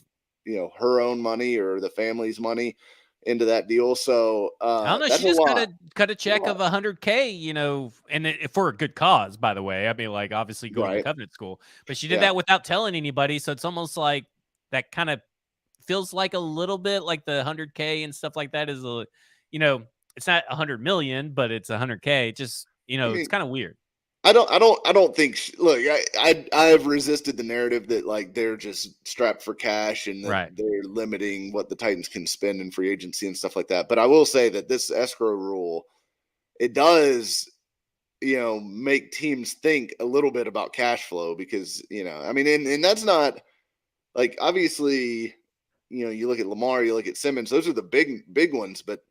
her own money or the family's money into that deal. So I don't know. that's She a just lot. cut a check of $100K, and for a good cause, by the way. I mean, like obviously going to Right. Covenant School, but she did that without telling anybody. So it's almost like that kind of feels like a little bit like the $100K and stuff like that is it's not 100 million, but it's 100K. Just I mean, it's kind of weird. I don't think. Look, I've resisted the narrative that like they're just strapped for cash and that Right. they're limiting what the Titans can spend in free agency and stuff like that. But I will say that this escrow rule, it does, make teams think a little bit about cash flow because I mean, and that's not like obviously, you look at Lamar, you look at Simmons, those are the big ones, but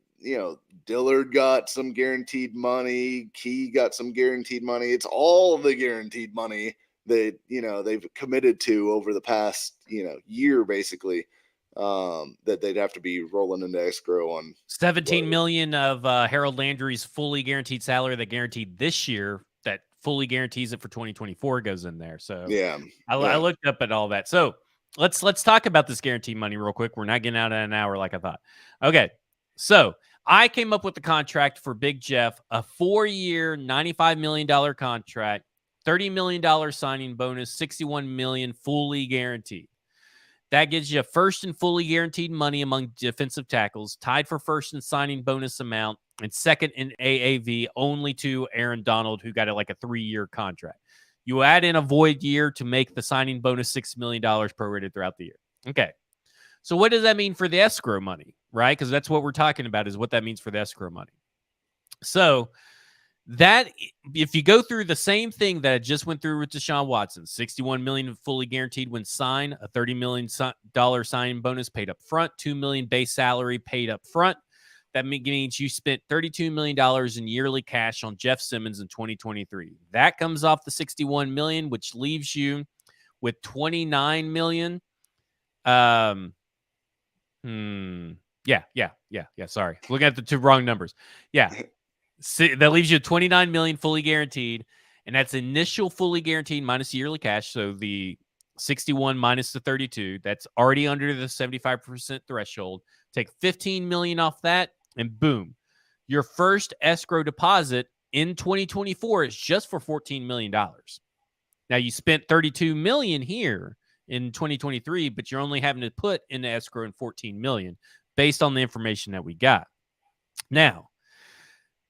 Dillard got some guaranteed money. Key got some guaranteed money. It's all the guaranteed money that, they've committed to over the past, year, basically, that they'd have to be rolling into escrow on. 17 million of Harold Landry's fully guaranteed salary that guaranteed this year that fully guarantees it for 2024 goes in there. So Yeah. I looked up at all that. So let's talk about this guaranteed money real quick. We're not getting out in an hour like I thought. Okay. So I came up with the contract for Big Jeff, a 4-year, $95 million contract, $30 million signing bonus, $61 million fully guaranteed. That gives you first and fully guaranteed money among defensive tackles, tied for first in signing bonus amount, and second in AAV, only to Aaron Donald, who got like a 3-year contract. You add in a void year to make the signing bonus $6 million prorated throughout the year. Okay. So what does that mean for the escrow money, right? Because that's what we're talking about is what that means for the escrow money. So that if you go through the same thing that I just went through with Deshaun Watson, $61 million fully guaranteed when signed, a $30 million signing bonus paid up front, $2 million base salary paid up front. That means you spent $32 million in yearly cash on Jeff Simmons in 2023. That comes off the $61 million, which leaves you with $29 million. Yeah. Sorry. Looking at the two wrong numbers. Yeah. So that leaves you $29 million fully guaranteed. And that's initial fully guaranteed minus yearly cash. So the 61 minus the 32, that's already under the 75% threshold. Take $15 million off that and boom. Your first escrow deposit in 2024 is just for $14 million. Now you spent $32 million here in 2023, but you're only having to put in the escrow in $14 million based on the information that we got. Now,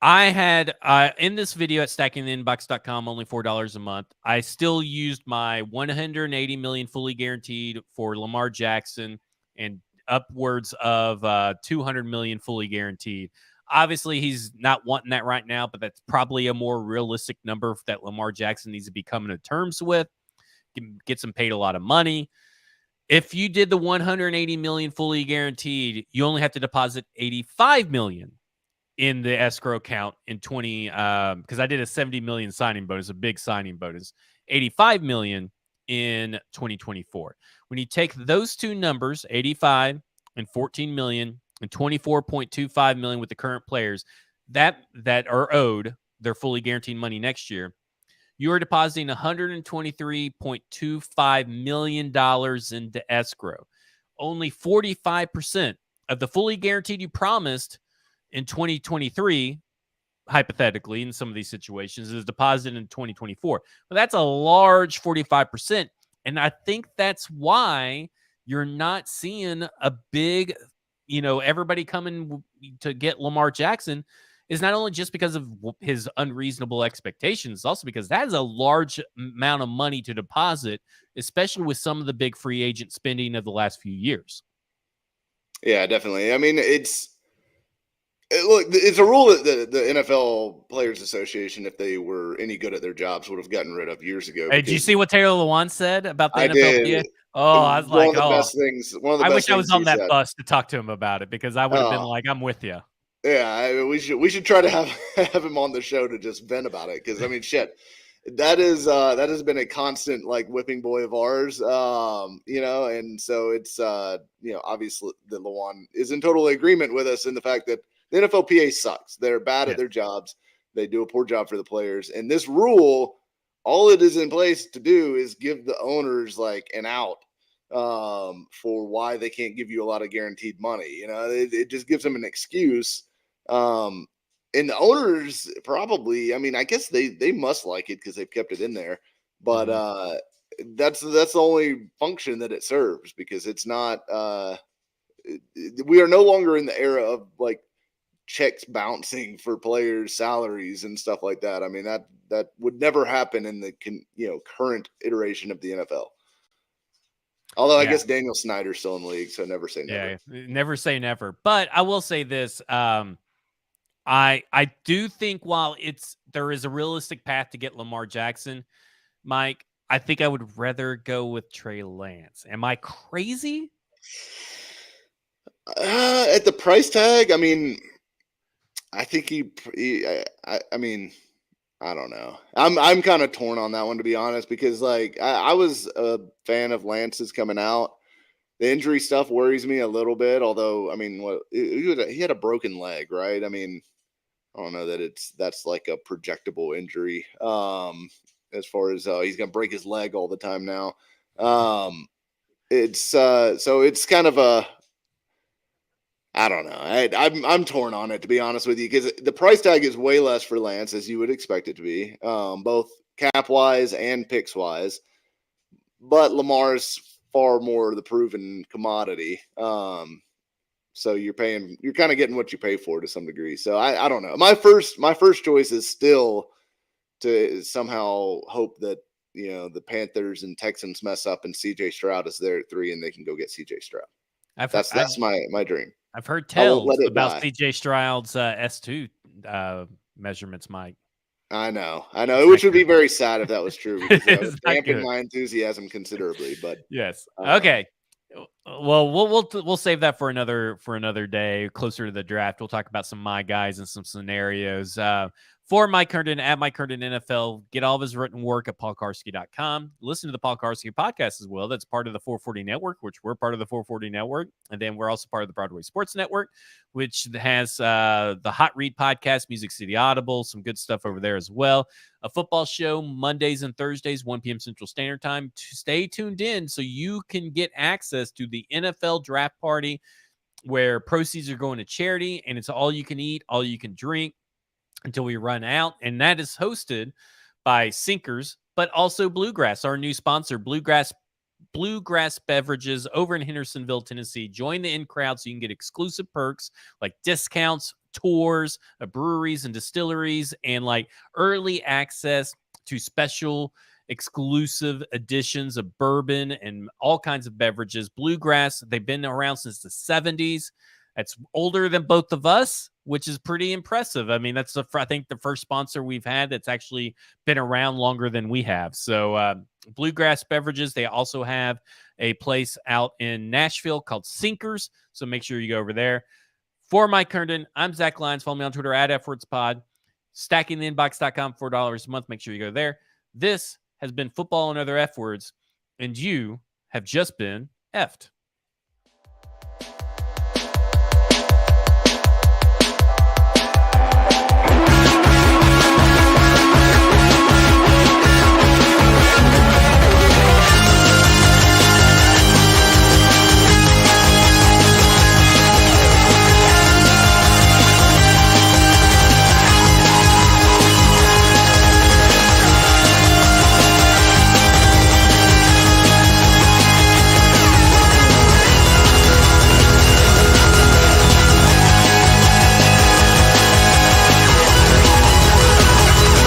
I had in this video at stackingtheinbox.com, only $4 a month. I still used my $180 million fully guaranteed for Lamar Jackson and upwards of $200 million fully guaranteed. Obviously, he's not wanting that right now, but that's probably a more realistic number that Lamar Jackson needs to be coming to terms with. Gets him paid a lot of money. If you did the $180 million fully guaranteed, you only have to deposit $85 million in the escrow account in 20 because I did a 70 million signing bonus, a big signing bonus, 85 million in 2024. When you take those two numbers, 85 and 14 million and 24.25 million with the current players that are owed their fully guaranteed money next year, you are depositing $123.25 million into escrow. Only 45% of the fully guaranteed you promised in 2023 hypothetically, in some of these situations, is deposited in 2024. But that's a large 45%. And I think that's why you're not seeing a big, everybody coming to get Lamar Jackson is not only just because of his unreasonable expectations, also because that is a large amount of money to deposit, especially with some of the big free agent spending of the last few years. Yeah, definitely. I mean, look, it's a rule that the NFL Players Association, if they were any good at their jobs, would have gotten rid of years ago. Hey, did you see what Taylor Lewan said about the I NFLPA? did. Oh, I was like, One of the best things. One of the I best wish I was things on he that said. bus to talk to him about it, because I would have been like, I'm with you. Yeah, we should try to have him on the show to just vent about it, because I mean, shit, that has been a constant like whipping boy of ours, and so it's obviously that Lawan is in total agreement with us in the fact that the NFLPA sucks. They're bad at their jobs. They do a poor job for the players, and this rule, all it is in place to do is give the owners like an out for why they can't give you a lot of guaranteed money. It just gives them an excuse. And the owners probably, I mean, I guess they must like it because they've kept it in there. But that's the only function that it serves, because it's not. We are no longer in the era of like checks bouncing for players' salaries and stuff like that. I mean, that would never happen in the current iteration of the NFL. Although I guess Daniel Snyder's still in the league, so never say never. Yeah, never say never. But I will say this: I do think while there is a realistic path to get Lamar Jackson, Mike, I think I would rather go with Trey Lance. Am I crazy? At the price tag, I mean, I think I mean, I don't know. I'm kind of torn on that one, to be honest, because like I was a fan of Lance's coming out. The injury stuff worries me a little bit, although I mean, he had a broken leg, right? I mean, I don't know that that's like a projectable injury. As far as he's gonna break his leg all the time now. It's so it's kind of a, I don't know. I'm torn on it, to be honest with you, because the price tag is way less for Lance, as you would expect it to be, both cap wise and picks wise. But Lamar's far more the proven commodity. So you're kind of getting what you pay for to some degree. So I don't know. My first choice is still to somehow hope that the Panthers and Texans mess up and CJ Stroud is there at 3 and they can go get CJ Stroud. That's my dream. I've heard tales about CJ Stroud's S2 measurements, Mike. I know, which would be very sad if that was true, because that would dampen my enthusiasm considerably. But yes, okay. Well, we'll save that for another day, closer to the draft. We'll talk about some my guys and some scenarios. For Mike Herndon at Mike Herndon NFL, get all of his written work at paulkarski.com. Listen to the Paul Karski podcast as well. That's part of the 440 Network, which we're part of the 440 Network. And then we're also part of the Broadway Sports Network, which has the Hot Read podcast, Music City Audible, some good stuff over there as well. A football show Mondays and Thursdays, 1 p.m. Central Standard Time. Stay tuned in so you can get access to the NFL draft party, where proceeds are going to charity, and it's all you can eat, all you can drink until we run out. And that is hosted by Sinkers, but also Bluegrass, our new sponsor. Bluegrass Beverages over in Hendersonville, Tennessee. Join the in crowd so you can get exclusive perks like discounts, tours of breweries and distilleries, and like early access to special exclusive editions of bourbon and all kinds of beverages. Bluegrass, they've been around since the 70s. That's older than both of us, which is pretty impressive. I mean, that's I think the first sponsor we've had that's actually been around longer than we have. So Bluegrass Beverages, they also have a place out in Nashville called Sinkers. So make sure you go over there. For Mike Herndon, I'm Zach Lyons. Follow me on Twitter at FWordsPod. StackingTheInbox.com, $4 a month. Make sure you go there. This has been Football and Other F Words, and you have just been effed.